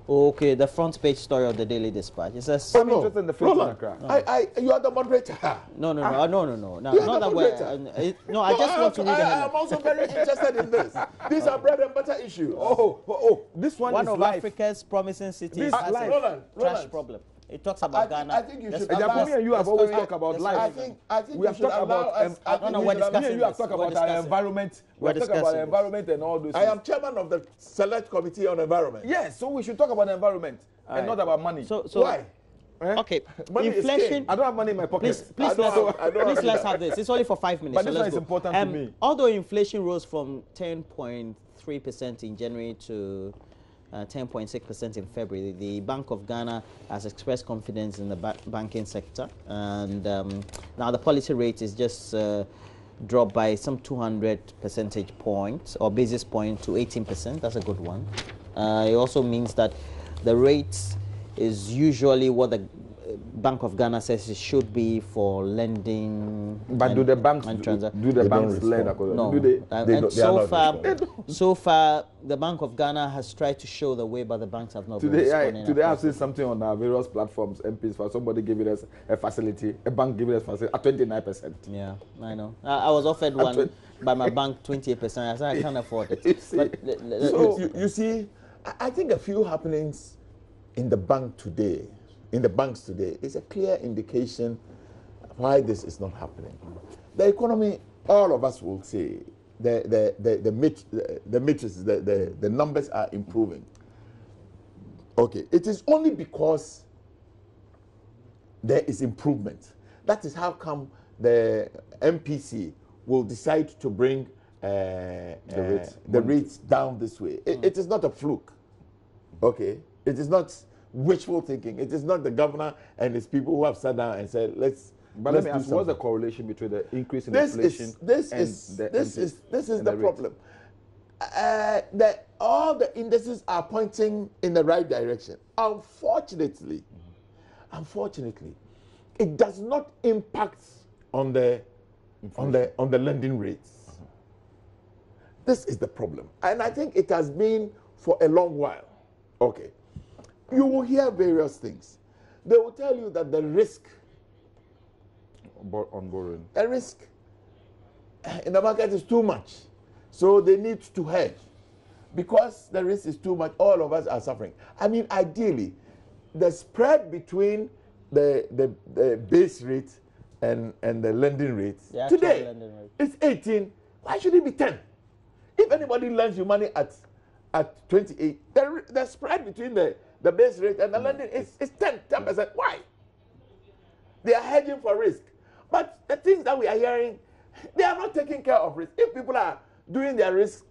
Speaker 1: Okay, the front page story of the Daily Dispatch. It says,
Speaker 2: I'm interested in the field in Accra.
Speaker 3: You are the moderator.
Speaker 1: No.
Speaker 3: You are the moderator.
Speaker 1: I just want to read
Speaker 3: I am also very interested in this. These are bread and butter issues.
Speaker 2: This one
Speaker 1: of Africa's promising cities has a trash problem. It talks about Ghana.
Speaker 3: I think you should
Speaker 2: allow us. You have always talked about life.
Speaker 3: I think we have talked about us.
Speaker 2: You have talked about our environment. We talked about the environment and all those
Speaker 3: I am chairman of the Select Committee on Environment.
Speaker 2: Yes, so we should talk about the environment and not about money.
Speaker 1: So
Speaker 3: why?
Speaker 1: Okay,
Speaker 3: money
Speaker 1: inflation.
Speaker 2: I don't have money in my pocket.
Speaker 1: Please let's have this. It's only for 5 minutes.
Speaker 2: But this one is important to me.
Speaker 1: Although inflation rose from 10.3% in January to 10.6% in February, the Bank of Ghana has expressed confidence in the banking sector, and now the policy rate is just dropped by some 200 percentage points or basis point to 18%. That's a good one. It also means that the rate is usually what the Bank of Ghana says it should be for lending.
Speaker 2: But do the banks lend?
Speaker 1: No. So far, the Bank of Ghana has tried to show the way, but the banks have not.
Speaker 2: Today I've seen something on our various platforms. MPs for somebody giving us a facility, a bank giving us facility at 29%.
Speaker 1: Yeah, I know. I was offered one by my bank 28%. I said I can't afford it.
Speaker 3: You see, I think a few happenings in the banks today is a clear indication why this is not happening. The economy, all of us will say, the matrices, the numbers are improving. Okay, it is only because there is improvement. That is how come the MPC will decide to bring the rates down this way. It is not a fluke. Okay, it is not wishful thinking. It is not the governor and his people who have sat down and said, let's.
Speaker 2: But let me ask, what's the correlation between the increase in inflation
Speaker 3: this is the problem. All the indices are pointing in the right direction. Unfortunately, it does not impact on the lending rates. This is the problem, and I think it has been for a long while. Okay. You will hear various things. They will tell you that the risk
Speaker 2: on borrowing,
Speaker 3: the risk in the market is too much, so they need to hedge. Because the risk is too much, all of us are suffering. I mean, ideally, the spread between the base rate and the lending rates today is 18. Why should it be 10? If anybody lends you money at 28, the spread between the base rate and the lending is 10%. Why? They are hedging for risk. But the things that we are hearing, they are not taking care of risk. If people are doing their risk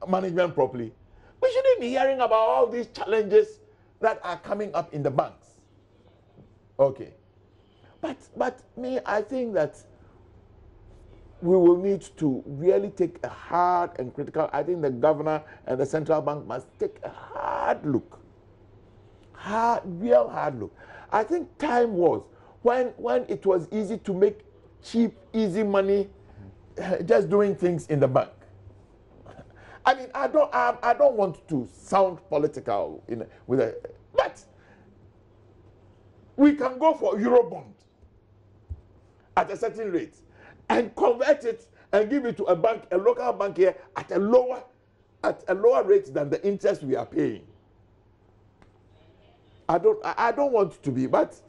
Speaker 3: management properly, We shouldn't be hearing about all these challenges that are coming up in the banks. Okay. But me, I think that we will need to really take a hard and critical, I think the governor and the central bank must take a hard look. Real hard look. I think time was when it was easy to make cheap, easy money just doing things in the bank. I mean, I don't want to sound political but we can go for Eurobond at a certain rate and convert it and give it to a bank, a local bank here at a lower rate than the interest we are paying. I don't want to be, but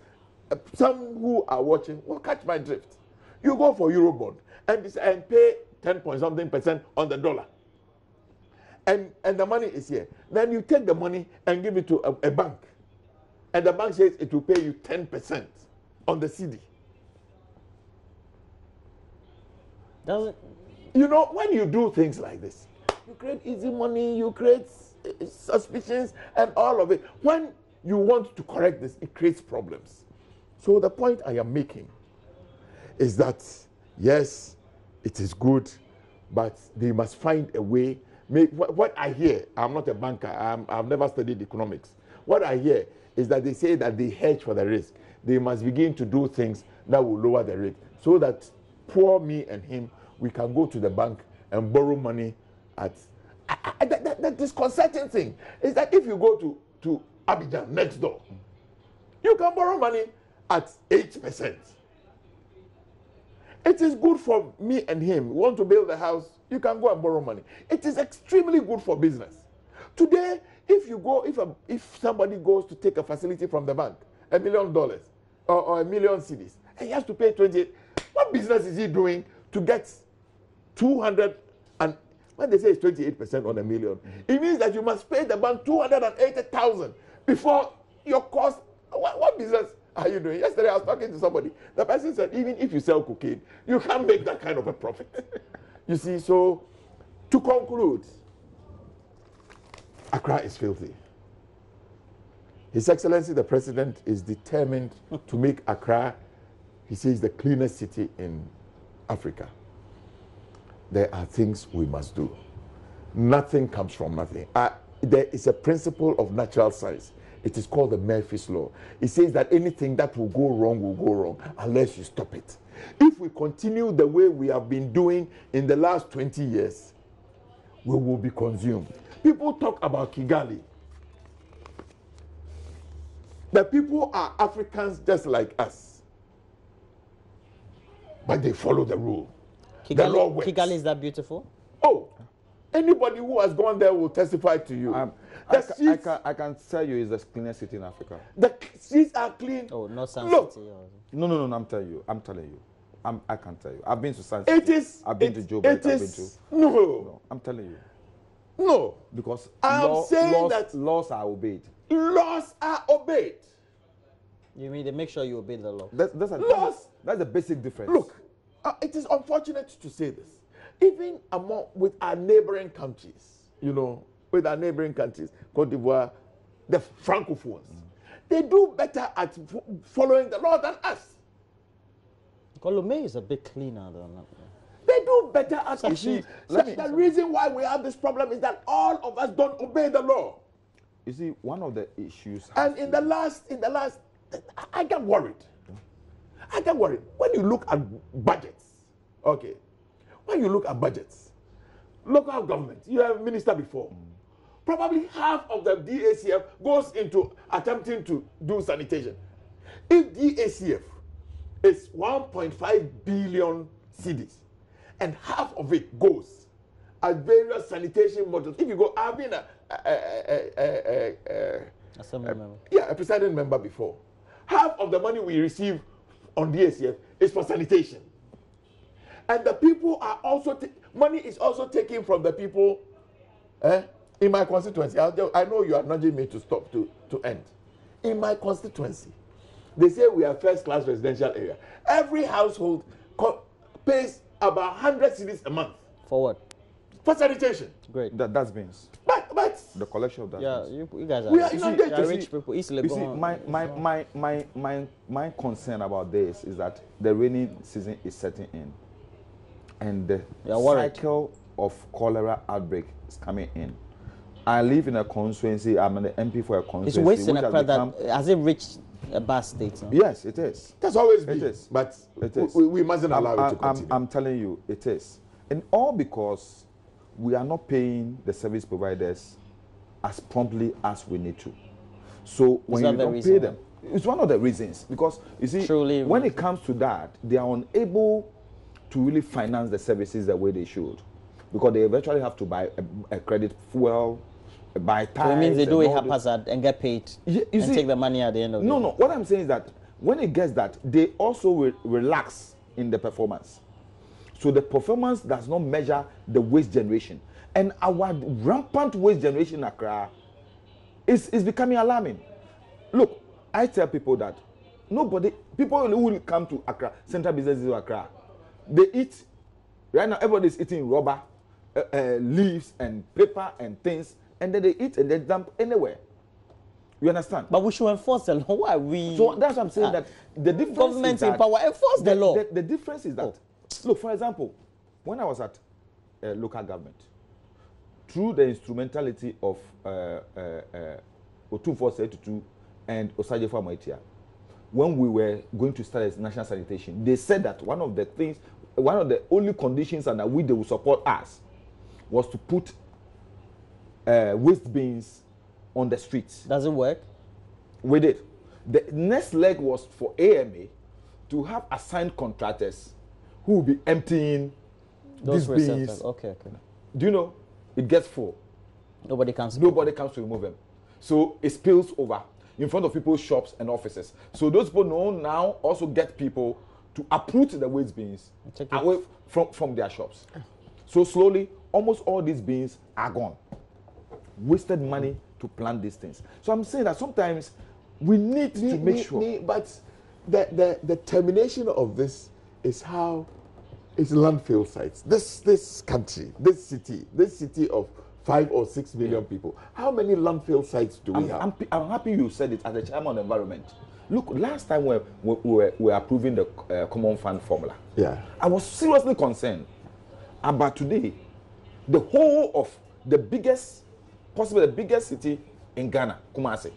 Speaker 3: some who are watching will catch my drift. You go for Eurobond and pay 10-point-something% on the dollar. And the money is here. Then you take the money and give it to a bank. And the bank says it will pay you 10% on the CD. You know, when you do things like this, you create easy money, you create suspicions and all of it. When you want to correct this, it creates problems. So the point I am making is that, yes, it is good, but they must find a way. What I hear, I'm not a banker, I've never studied economics. What I hear is that they say that they hedge for the risk. They must begin to do things that will lower the rate so that poor me and him, we can go to the bank and borrow money at... The disconcerting thing is that if you go to Abidjan next door, you can borrow money at 8%. It is good for me and him. You want to build a house, you can go and borrow money. It is extremely good for business. Today, if somebody goes to take a facility from the bank, $1 million or 1 million cedis, and he has to pay 28, what business is he doing to get 200? And when they say it's 28% on 1 million, it means that you must pay the bank 280,000 before your cost. What business are you doing? Yesterday I was talking to somebody. The person said, even if you sell cocaine, you can't make that kind of a profit. You see, so to conclude, Accra is filthy. His Excellency the President is determined to make Accra, he says, the cleanest city in Africa. There are things we must do. Nothing comes from nothing. There is a principle of natural science. It is called the Murphy's Law. It says that anything that will go wrong unless you stop it. If we continue the way we have been doing in the last 20 years, we will be consumed. People talk about Kigali. The people are Africans just like us. But they follow the rule. The law works.
Speaker 1: Kigali is that beautiful?
Speaker 3: Oh, anybody who has gone there will testify to you.
Speaker 2: I can tell you it's the cleanest city in Africa.
Speaker 3: The streets are clean.
Speaker 1: Oh, not San City.
Speaker 2: No, I'm telling you. I can tell you. I've been to San City. I've been to Joburg. No, I'm telling you.
Speaker 3: No.
Speaker 2: Because
Speaker 3: I'm saying that
Speaker 2: laws are obeyed.
Speaker 3: Laws are obeyed.
Speaker 1: You mean they make sure you obey the law?
Speaker 2: That's the basic difference.
Speaker 3: Look, it is unfortunate to say this. Even with our neighboring countries, with our neighboring countries, Cote d'Ivoire, the Francophones, they do better at following the law than us.
Speaker 1: Lomé is a bit cleaner than that.
Speaker 3: They do better at it. The reason why we have this problem is that all of us don't obey the law.
Speaker 2: You see, one of the issues.
Speaker 3: And in the last, I get worried. When you look at budgets, okay. When you look at budgets, local government, you have a minister before. Probably half of the DACF goes into attempting to do sanitation. If DACF is 1.5 billion cedis, and half of it goes at various sanitation modules. If you go, I've been a presiding member before. Half of the money we receive on DACF is for sanitation. And the people are also, money is also taken from the people in my constituency. I know you are nudging me to stop, to end. In my constituency, they say we are first-class residential area. Every household pays about 100 cedis a month.
Speaker 1: For what?
Speaker 3: For sanitation.
Speaker 1: Great.
Speaker 2: That's means.
Speaker 3: But but
Speaker 2: the collection of that.
Speaker 1: Yeah, you guys are,
Speaker 3: we are
Speaker 1: you
Speaker 3: inundated.
Speaker 1: are rich people.
Speaker 2: You see, my concern about this is that the rainy season is setting in, and the cycle of cholera outbreak is coming in. I live in a constituency. I'm an MP for a constituency.
Speaker 1: It's wasting a crowd. Has it reached a bad state? No?
Speaker 2: Yes, it is.
Speaker 3: That's always been.
Speaker 2: It is.
Speaker 3: But
Speaker 2: it is.
Speaker 3: We mustn't allow it to continue.
Speaker 2: I'm telling you, it is. And all because we are not paying the service providers as promptly as we need to. So when you don't pay them, it's one of the reasons. Because, you see, truly, when it comes to that, they are unable to really finance the services the way they should. Because they eventually have to buy a credit fuel, buy tires.
Speaker 1: So it means they do it haphazard and get paid and take the money at the end of the day.
Speaker 2: No. What I'm saying is that when it gets that, they also relax in the performance. So the performance does not measure the waste generation. And our rampant waste generation in Accra is becoming alarming. Look, I tell people that people who will come to Accra, central businesses of Accra, they eat, right now everybody is eating rubber, leaves and paper and things, and then they eat and they dump anywhere. You understand?
Speaker 1: But we should enforce the law. Why we?
Speaker 2: So that's what I'm saying, that the difference
Speaker 1: government
Speaker 2: is that
Speaker 1: in power enforce the law.
Speaker 2: The difference is that, look, for example, when I was at local government, through the instrumentality of Otumfor and Osagyefo Amaitia, when we were going to start a national sanitation, they said that one of the only conditions and that they will support us was to put waste bins on the streets.
Speaker 1: Does it work?
Speaker 2: We did. The next leg was for AMA to have assigned contractors who will be emptying these bins.
Speaker 1: Okay.
Speaker 2: Do you know? It gets full. Nobody comes to remove them. So it spills over in front of people's shops and offices. So those people now also get people to uproot the waste bins away from their shops. So slowly, almost all these bins are gone. Wasted money to plant these things. So I'm saying that sometimes we need to make sure.
Speaker 3: But the termination of this is how it's landfill sites. This country, this city of 5 or 6 million people. How many landfill sites do we have?
Speaker 2: I'm happy you said it as the chairman of the environment. Look, last time we were approving the common fund formula, I was seriously concerned about today. The whole of possibly the biggest city in Ghana, Kumasi,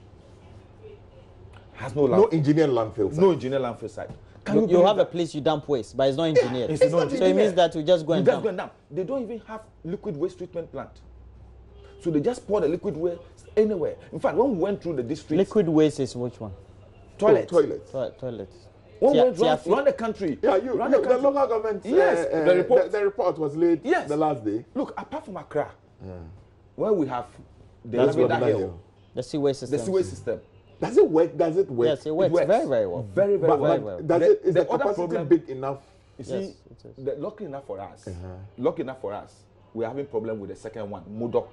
Speaker 2: has no
Speaker 3: engineered landfill site.
Speaker 2: No engineered landfill site.
Speaker 1: You have a place you dump waste, but it's not engineered.
Speaker 3: It's not
Speaker 1: so it means that we just go and dump.
Speaker 2: They don't even have liquid waste treatment plant. So they just pour the liquid waste anywhere. In fact, when we went through the district...
Speaker 1: Liquid waste is which one?
Speaker 3: Toilets.
Speaker 1: Toilets.
Speaker 2: When we went around the country...
Speaker 3: Yeah, the local government...
Speaker 2: Yes,
Speaker 3: the report was laid the last day.
Speaker 2: Look, apart from Accra, where we have the Lavender Hill,
Speaker 1: the sewage
Speaker 2: system.
Speaker 3: Does it work?
Speaker 1: Yes, it works very, very well.
Speaker 2: Very, very well.
Speaker 3: Is the capacity big enough?
Speaker 2: You see, lucky enough for us, we're having problem with the second one, Mudok.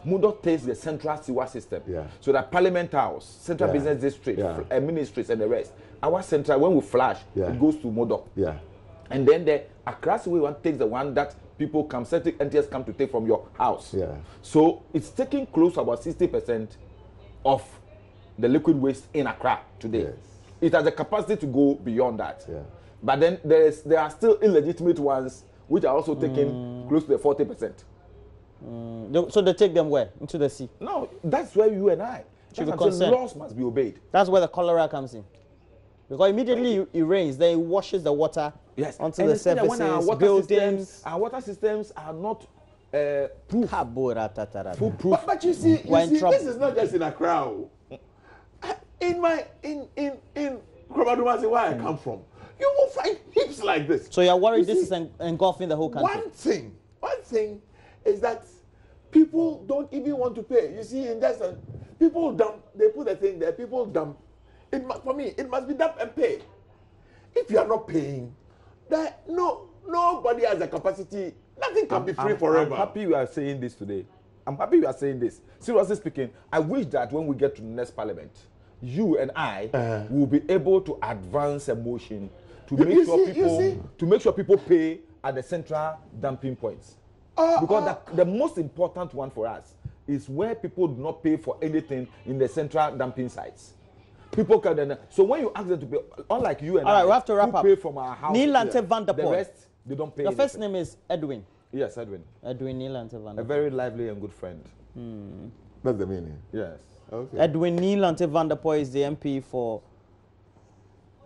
Speaker 2: Mudok takes the central sewer system. So that Parliament House, Central Business District, ministries and the rest. Our central, when we flash, it goes to Mudok. And then the Accra Sewer one takes the one that people come, certain entities come to take from your house. So it's taking close to about 60% of the liquid waste in Accra today. It has the capacity to go beyond that. But then there are still illegitimate ones which are also taking close to the 40%.
Speaker 1: So they take them where? Into the sea?
Speaker 2: No, that's where you and I. Laws must be obeyed.
Speaker 1: That's where the cholera comes in. Because immediately it rains, then it washes the water onto the surfaces,
Speaker 2: when our water systems are not proof.
Speaker 3: But you see, this is not just in Accra. In Kromadumasi, where I come from, you will find heaps like this.
Speaker 1: So you're worried this is engulfing the whole country?
Speaker 3: One thing is that people don't even want to pay. You see, in that sense, people dump, they put a thing there, people dump. For me, it must be dump and pay. If you are not paying, nobody has the capacity. Nothing can be free forever.
Speaker 2: I'm happy you are saying this today. Seriously speaking, I wish that when we get to the next parliament, you and I will be able to advance a motion to make sure people pay at the central dumping points. Because the most important one for us is where people do not pay for anything in the central dumping sites. People can then. So when you ask them to pay, unlike you and
Speaker 1: all right,
Speaker 2: I,
Speaker 1: we have to wrap
Speaker 2: who
Speaker 1: up.
Speaker 2: pay from our house,
Speaker 1: Neelante Vanderpuye.
Speaker 2: The rest they don't pay.
Speaker 1: Your first name is Edwin.
Speaker 2: Yes, Edwin.
Speaker 1: Edwin Neelante Vanderpuye.
Speaker 2: A very lively and good friend.
Speaker 3: That's the meaning.
Speaker 2: Yes.
Speaker 3: Okay.
Speaker 1: Edwin Neelante Vanderpuye is the MP for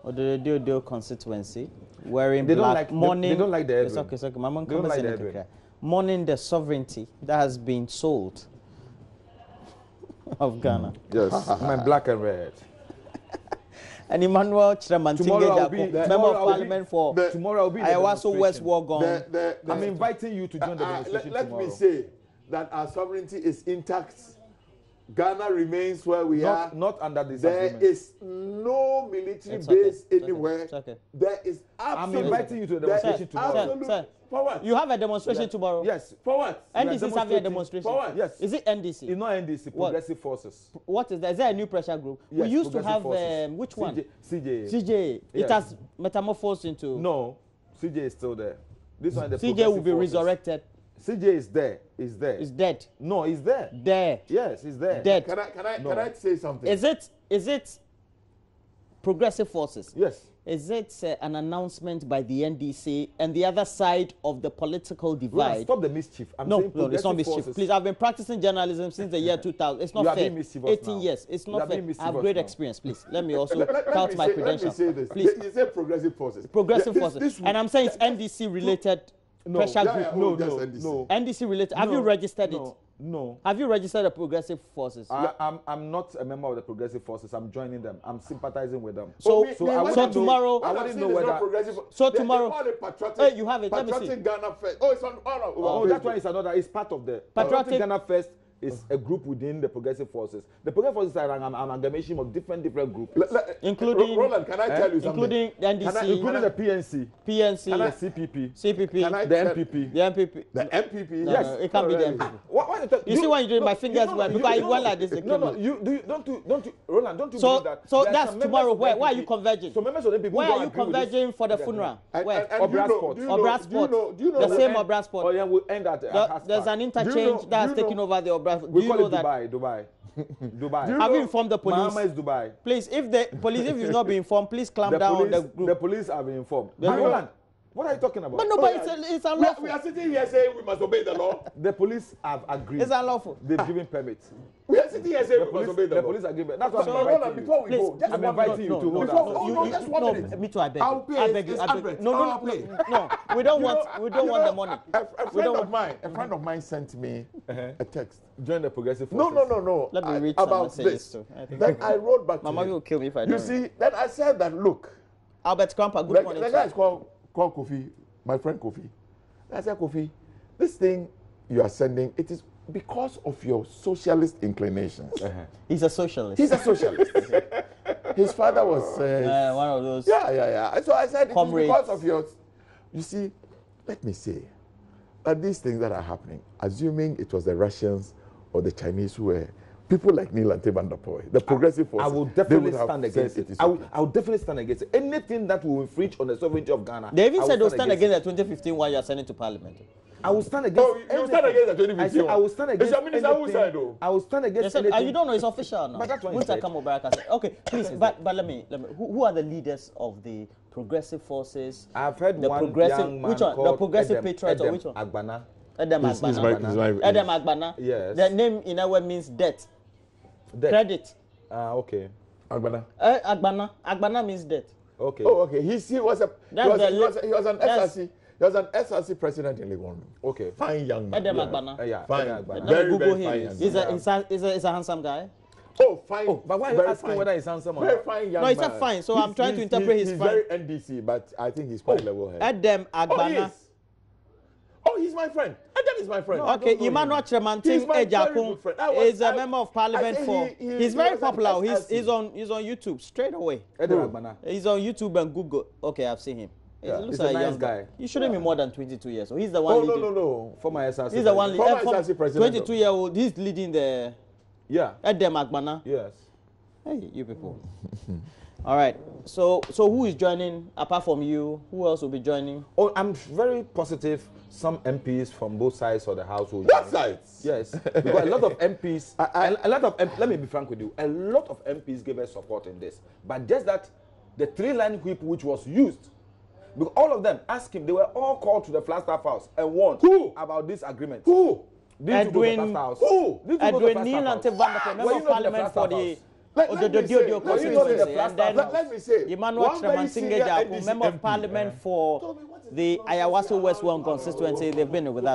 Speaker 1: the Deodeo constituency. Wearing
Speaker 2: They don't
Speaker 1: black.
Speaker 2: like.
Speaker 1: Morning.
Speaker 2: They don't like the Edwin.
Speaker 1: It's okay. It's okay. My mom
Speaker 2: They don't
Speaker 1: comes
Speaker 2: like
Speaker 1: in
Speaker 2: the
Speaker 1: and
Speaker 2: Edwin.
Speaker 1: mourning the sovereignty that has been sold of Ghana.
Speaker 2: Yes. My black and red.
Speaker 1: And Emmanuel Chiramantinge, member of parliament for
Speaker 2: tomorrow I'll be in the
Speaker 1: Ayawaso West
Speaker 2: demonstration.
Speaker 1: Wogon.
Speaker 2: I'm inviting you to join the demonstration
Speaker 3: let
Speaker 2: tomorrow.
Speaker 3: me say that our sovereignty is intact. Ghana remains where we are.
Speaker 2: Not under this
Speaker 3: There
Speaker 2: agreement.
Speaker 3: is no military
Speaker 1: It's okay.
Speaker 3: base
Speaker 1: It's
Speaker 3: anywhere.
Speaker 1: okay. It's okay.
Speaker 3: There is
Speaker 2: I'm
Speaker 3: absolute.
Speaker 2: inviting you to the
Speaker 3: there
Speaker 2: demonstration
Speaker 3: is
Speaker 2: tomorrow.
Speaker 3: absolute-
Speaker 1: Sir,
Speaker 3: For what?
Speaker 1: You have a demonstration tomorrow?
Speaker 2: Yes.
Speaker 3: For what?
Speaker 1: NDC is having a
Speaker 2: demonstrating.
Speaker 1: demonstration.
Speaker 3: For what?
Speaker 2: Yes.
Speaker 1: Is it NDC?
Speaker 2: It's not NDC,
Speaker 1: What?
Speaker 2: Progressive Forces.
Speaker 1: What is that? Is there a new pressure group?
Speaker 2: Yes,
Speaker 1: We used to
Speaker 2: Progressive
Speaker 1: have,
Speaker 2: Forces.
Speaker 1: which one?
Speaker 2: CJ.
Speaker 1: CJ. It
Speaker 2: Yes.
Speaker 1: has metamorphosed into...
Speaker 2: No, CJ is still there. This one, the
Speaker 1: CJ will
Speaker 2: Progressive
Speaker 1: be
Speaker 2: Forces.
Speaker 1: resurrected.
Speaker 2: CJ is there. Is there.
Speaker 1: It's dead.
Speaker 2: No, he's there.
Speaker 1: There.
Speaker 2: Yes, he's there.
Speaker 1: Dead.
Speaker 3: Can I say something?
Speaker 1: Is it Progressive Forces?
Speaker 2: Yes.
Speaker 1: Is it an announcement by the NDC and the other side of the political divide?
Speaker 2: Stop the mischief. I'm
Speaker 1: No,
Speaker 2: saying
Speaker 1: no, it's not
Speaker 2: Progressive
Speaker 1: mischief.
Speaker 2: Forces.
Speaker 1: Please, I've been practicing journalism since the year 2000. It's not
Speaker 2: You are
Speaker 1: fair.
Speaker 2: being mischievous
Speaker 1: 18
Speaker 2: now.
Speaker 1: years. It's
Speaker 2: You
Speaker 1: not
Speaker 2: are
Speaker 1: fair.
Speaker 2: being
Speaker 1: I have
Speaker 2: mischievous
Speaker 1: great
Speaker 2: now.
Speaker 1: experience. Please, let me also
Speaker 3: Let
Speaker 1: count
Speaker 3: me
Speaker 1: my
Speaker 3: say-
Speaker 1: credentials.
Speaker 3: Let me say this.
Speaker 1: Please,
Speaker 3: You say progressive forces.
Speaker 1: Progressive
Speaker 3: This-
Speaker 1: Forces.
Speaker 3: this
Speaker 1: And I'm saying it's NDC related pressure
Speaker 3: Yeah,
Speaker 1: group.
Speaker 3: yeah,
Speaker 2: No,
Speaker 3: just
Speaker 2: no,
Speaker 3: NDC.
Speaker 2: no.
Speaker 1: NDC related. Have you
Speaker 2: No,
Speaker 1: registered it?
Speaker 2: No.
Speaker 1: Have you registered the Progressive Forces?
Speaker 2: I'm not a member of the Progressive Forces. I'm joining them. I'm sympathizing with them.
Speaker 1: So-
Speaker 3: me,
Speaker 1: so
Speaker 3: me,
Speaker 1: I
Speaker 3: what
Speaker 1: so
Speaker 3: I know-
Speaker 1: tomorrow-
Speaker 3: what
Speaker 2: I
Speaker 3: I'm
Speaker 2: wouldn't
Speaker 3: saying
Speaker 2: know
Speaker 3: is not
Speaker 2: whether-
Speaker 3: progressive.
Speaker 1: So
Speaker 3: They
Speaker 1: tomorrow-
Speaker 3: call it patriotic.
Speaker 1: Hey, you have it. Let me see.
Speaker 3: Patriotic Ghana Fest. Oh, it's on all of
Speaker 2: Oh, that one is another. It's part of the
Speaker 1: Patriotic-
Speaker 2: Ghana Fest. Is a group within the Progressive Forces. The Progressive Forces are an amalgamation of different groups,
Speaker 1: Including-
Speaker 3: Roland, can I tell you something?
Speaker 1: including the NDC,
Speaker 2: including the PNC,
Speaker 1: PNC,
Speaker 2: the CPP,
Speaker 1: CPP,
Speaker 3: Can I-
Speaker 2: the MPP.
Speaker 1: the MPP.
Speaker 3: The MPP.
Speaker 1: No,
Speaker 2: Yes.
Speaker 1: no, it can't be the
Speaker 3: Already.
Speaker 1: MPP.
Speaker 2: Why
Speaker 1: You see when you do my fingers well, because I went like this, they
Speaker 2: No,
Speaker 1: kill
Speaker 2: no,
Speaker 1: me.
Speaker 2: don't you, Roland, don't you
Speaker 1: So-
Speaker 2: believe that?
Speaker 1: so
Speaker 2: there are
Speaker 1: that's
Speaker 2: some members
Speaker 1: tomorrow.
Speaker 2: of the
Speaker 1: Where are
Speaker 2: MPP
Speaker 1: you converging?
Speaker 2: So members of the MPP
Speaker 1: Where
Speaker 2: don't
Speaker 1: are you
Speaker 2: agree with this.
Speaker 1: converging for the funeral?
Speaker 3: And-
Speaker 1: Where?
Speaker 3: and do you
Speaker 2: Obra
Speaker 3: know-
Speaker 2: Sport.
Speaker 3: do you
Speaker 1: Obra
Speaker 3: know- do you
Speaker 1: Sport.
Speaker 3: know- do you know
Speaker 1: The
Speaker 3: what-
Speaker 1: same Obra Sport.
Speaker 2: Oh yeah, we'll end at
Speaker 1: There's an interchange
Speaker 3: Do you know-
Speaker 1: that's
Speaker 3: do you
Speaker 1: taking
Speaker 3: know-
Speaker 1: over the Obra. Do
Speaker 2: We
Speaker 1: you
Speaker 2: call
Speaker 1: know
Speaker 2: it
Speaker 1: that?
Speaker 2: Dubai. Dubai.
Speaker 1: Have you informed the police?
Speaker 2: Mama is Dubai.
Speaker 1: Please, if the police, if you've not been informed, please clamp down on the group.
Speaker 2: The police have been informed.
Speaker 1: The group.
Speaker 2: Roland, what are you talking about?
Speaker 1: But no, but it's
Speaker 3: We
Speaker 1: unlawful.
Speaker 3: are sitting here saying we must obey the law.
Speaker 2: The police have agreed.
Speaker 1: It's unlawful.
Speaker 2: They've given permits.
Speaker 3: We are sitting here saying
Speaker 2: The
Speaker 3: we
Speaker 2: police,
Speaker 3: must obey the law.
Speaker 2: agreement. That's what
Speaker 3: So,
Speaker 2: I'm
Speaker 3: Roland,
Speaker 2: inviting you.
Speaker 3: before we
Speaker 1: Please,
Speaker 3: go, just
Speaker 2: I'm
Speaker 3: one
Speaker 2: inviting
Speaker 3: minute.
Speaker 2: you to hold
Speaker 3: Before,
Speaker 2: on.
Speaker 3: oh, no, just one minute.
Speaker 1: Me too, I beg.
Speaker 3: I'll
Speaker 1: you.
Speaker 3: pay.
Speaker 1: I beg you.
Speaker 3: It's
Speaker 1: I beg you.
Speaker 3: 100.
Speaker 1: No,
Speaker 3: I'll pay.
Speaker 1: we don't
Speaker 3: You
Speaker 1: want.
Speaker 3: know-
Speaker 1: We don't
Speaker 3: you
Speaker 1: want
Speaker 3: know,
Speaker 1: the money.
Speaker 3: A
Speaker 1: We don't
Speaker 3: friend of mine sent me a text.
Speaker 2: Join the Progressive
Speaker 3: No,
Speaker 2: Forces.
Speaker 3: no.
Speaker 1: Let me read some
Speaker 3: about
Speaker 1: messages
Speaker 3: this.
Speaker 1: too. I think-
Speaker 3: Then I wrote back to
Speaker 1: Mama
Speaker 3: him.
Speaker 1: will kill me if I
Speaker 3: You
Speaker 1: don't.
Speaker 3: see, then I said that, look,
Speaker 1: Albert Krampa, good
Speaker 3: the
Speaker 1: morning.
Speaker 3: guy
Speaker 1: sir.
Speaker 3: is called Kofi, my friend Kofi. I said, Kofi, this thing you are sending, it is because of your socialist inclinations.
Speaker 1: He's a socialist.
Speaker 3: He's a socialist. His father was...
Speaker 1: One of those.
Speaker 3: Yeah. So I said, it is
Speaker 1: Comrades.
Speaker 3: because of your... You see, let me say that these things that are happening, assuming it was the Russians or the Chinese who were... People like Neelante Vanderpuye, the progressive forces,
Speaker 2: I will
Speaker 3: they
Speaker 2: definitely
Speaker 3: would have
Speaker 2: stand
Speaker 3: said
Speaker 2: against
Speaker 3: it
Speaker 2: it.
Speaker 3: is
Speaker 2: I
Speaker 3: okay.
Speaker 2: will definitely stand against it. Anything that will infringe on the sovereignty of Ghana.
Speaker 1: They even
Speaker 2: I
Speaker 1: said they'll
Speaker 2: will
Speaker 1: stand against the 2015 one you are sending to Parliament.
Speaker 2: I will stand against.
Speaker 3: Oh, you stand against the 2015
Speaker 2: I said I will stand against.
Speaker 3: It's your minister who
Speaker 2: anything.
Speaker 3: said, though.
Speaker 2: I will stand
Speaker 1: They
Speaker 2: against.
Speaker 1: said,
Speaker 2: anything.
Speaker 1: you don't know it's official now.
Speaker 2: But that's what he
Speaker 1: Munta
Speaker 2: said.
Speaker 1: Kamo Baraka said. Okay, please, but let me. Who are the leaders of the progressive forces?
Speaker 2: I've heard
Speaker 1: the
Speaker 2: one
Speaker 1: progressive.
Speaker 2: young man
Speaker 1: Which one? The
Speaker 2: called
Speaker 1: progressive
Speaker 2: Edem,
Speaker 1: patriots or
Speaker 2: Edem
Speaker 1: which one?
Speaker 2: Agbana.
Speaker 1: Edem
Speaker 3: He's
Speaker 1: Agbana.
Speaker 3: my-
Speaker 1: Edem Agbana.
Speaker 2: Yes.
Speaker 1: The name in our means debt.
Speaker 2: Death.
Speaker 1: Credit.
Speaker 2: Okay.
Speaker 3: Agbana.
Speaker 1: Agbana. Agbana means debt.
Speaker 2: Okay.
Speaker 3: Oh, okay. He was an
Speaker 1: That's-
Speaker 3: SRC. He was an SRC president in Legon.
Speaker 2: Okay.
Speaker 3: Fine young man.
Speaker 1: Edem
Speaker 3: Yeah.
Speaker 1: Agbana.
Speaker 2: Yeah.
Speaker 3: Fine.
Speaker 2: Edem Agbana.
Speaker 1: Let
Speaker 3: Very,
Speaker 1: me Google
Speaker 3: very
Speaker 1: him.
Speaker 3: fine
Speaker 1: He's
Speaker 3: young
Speaker 1: a handsome guy.
Speaker 3: Oh, fine.
Speaker 2: Oh, but why are you
Speaker 3: Very
Speaker 2: asking
Speaker 3: fine.
Speaker 2: whether he's handsome or
Speaker 3: Very
Speaker 2: not?
Speaker 3: fine young
Speaker 1: No,
Speaker 3: man.
Speaker 1: he said fine, so I'm trying to interpret his
Speaker 3: he's
Speaker 1: fine.
Speaker 3: very NDC, but I think he's quite level headed.
Speaker 1: Edem
Speaker 3: Oh, he
Speaker 1: Agbana.
Speaker 3: is. Oh, he's my friend. Edem is my friend.
Speaker 1: Okay, Emmanuel Tremantin
Speaker 3: He's my very
Speaker 1: Ejakun
Speaker 3: good friend. I was-
Speaker 1: is a
Speaker 3: I-
Speaker 1: member of
Speaker 3: I
Speaker 1: parliament
Speaker 3: say
Speaker 1: for.
Speaker 3: he
Speaker 1: He's very
Speaker 3: was an
Speaker 1: popular.
Speaker 3: SRC.
Speaker 1: He's on YouTube straight away.
Speaker 2: Edem Agbana.
Speaker 1: He's on YouTube and Google. Okay, I've seen him.
Speaker 3: Yeah.
Speaker 1: He looks
Speaker 2: He's a
Speaker 1: like
Speaker 2: nice
Speaker 1: young
Speaker 2: guy.
Speaker 1: He shouldn't be more than 22 years. So he's the one
Speaker 3: Oh, no,
Speaker 1: leading.
Speaker 3: no.
Speaker 2: Former SRC.
Speaker 1: He's the one
Speaker 3: Former
Speaker 1: leading.
Speaker 3: SRC president.
Speaker 1: 22-year-old. He's leading the
Speaker 2: Yeah.
Speaker 1: Edem Agbana.
Speaker 2: Yes.
Speaker 1: Hey, you people. All right. So who is joining apart from you? Who else will be joining?
Speaker 2: Oh, I'm very positive some MPs from both sides of the house will
Speaker 3: Both sides?
Speaker 2: Yes, because a lot of MPs, let me be frank with you, a lot of MPs gave us support in this, but just that the 3-line whip which was used, because all of them asked him, they were all called to the Flagstaff House and warned about this agreement.
Speaker 3: Who?
Speaker 1: Edwin Neil and Vanderpuye, member of parliament for the
Speaker 3: Let me say,
Speaker 1: Emmanuel Tremansingeja, member of parliament for the Ayawaso West One constituency, they've been with us.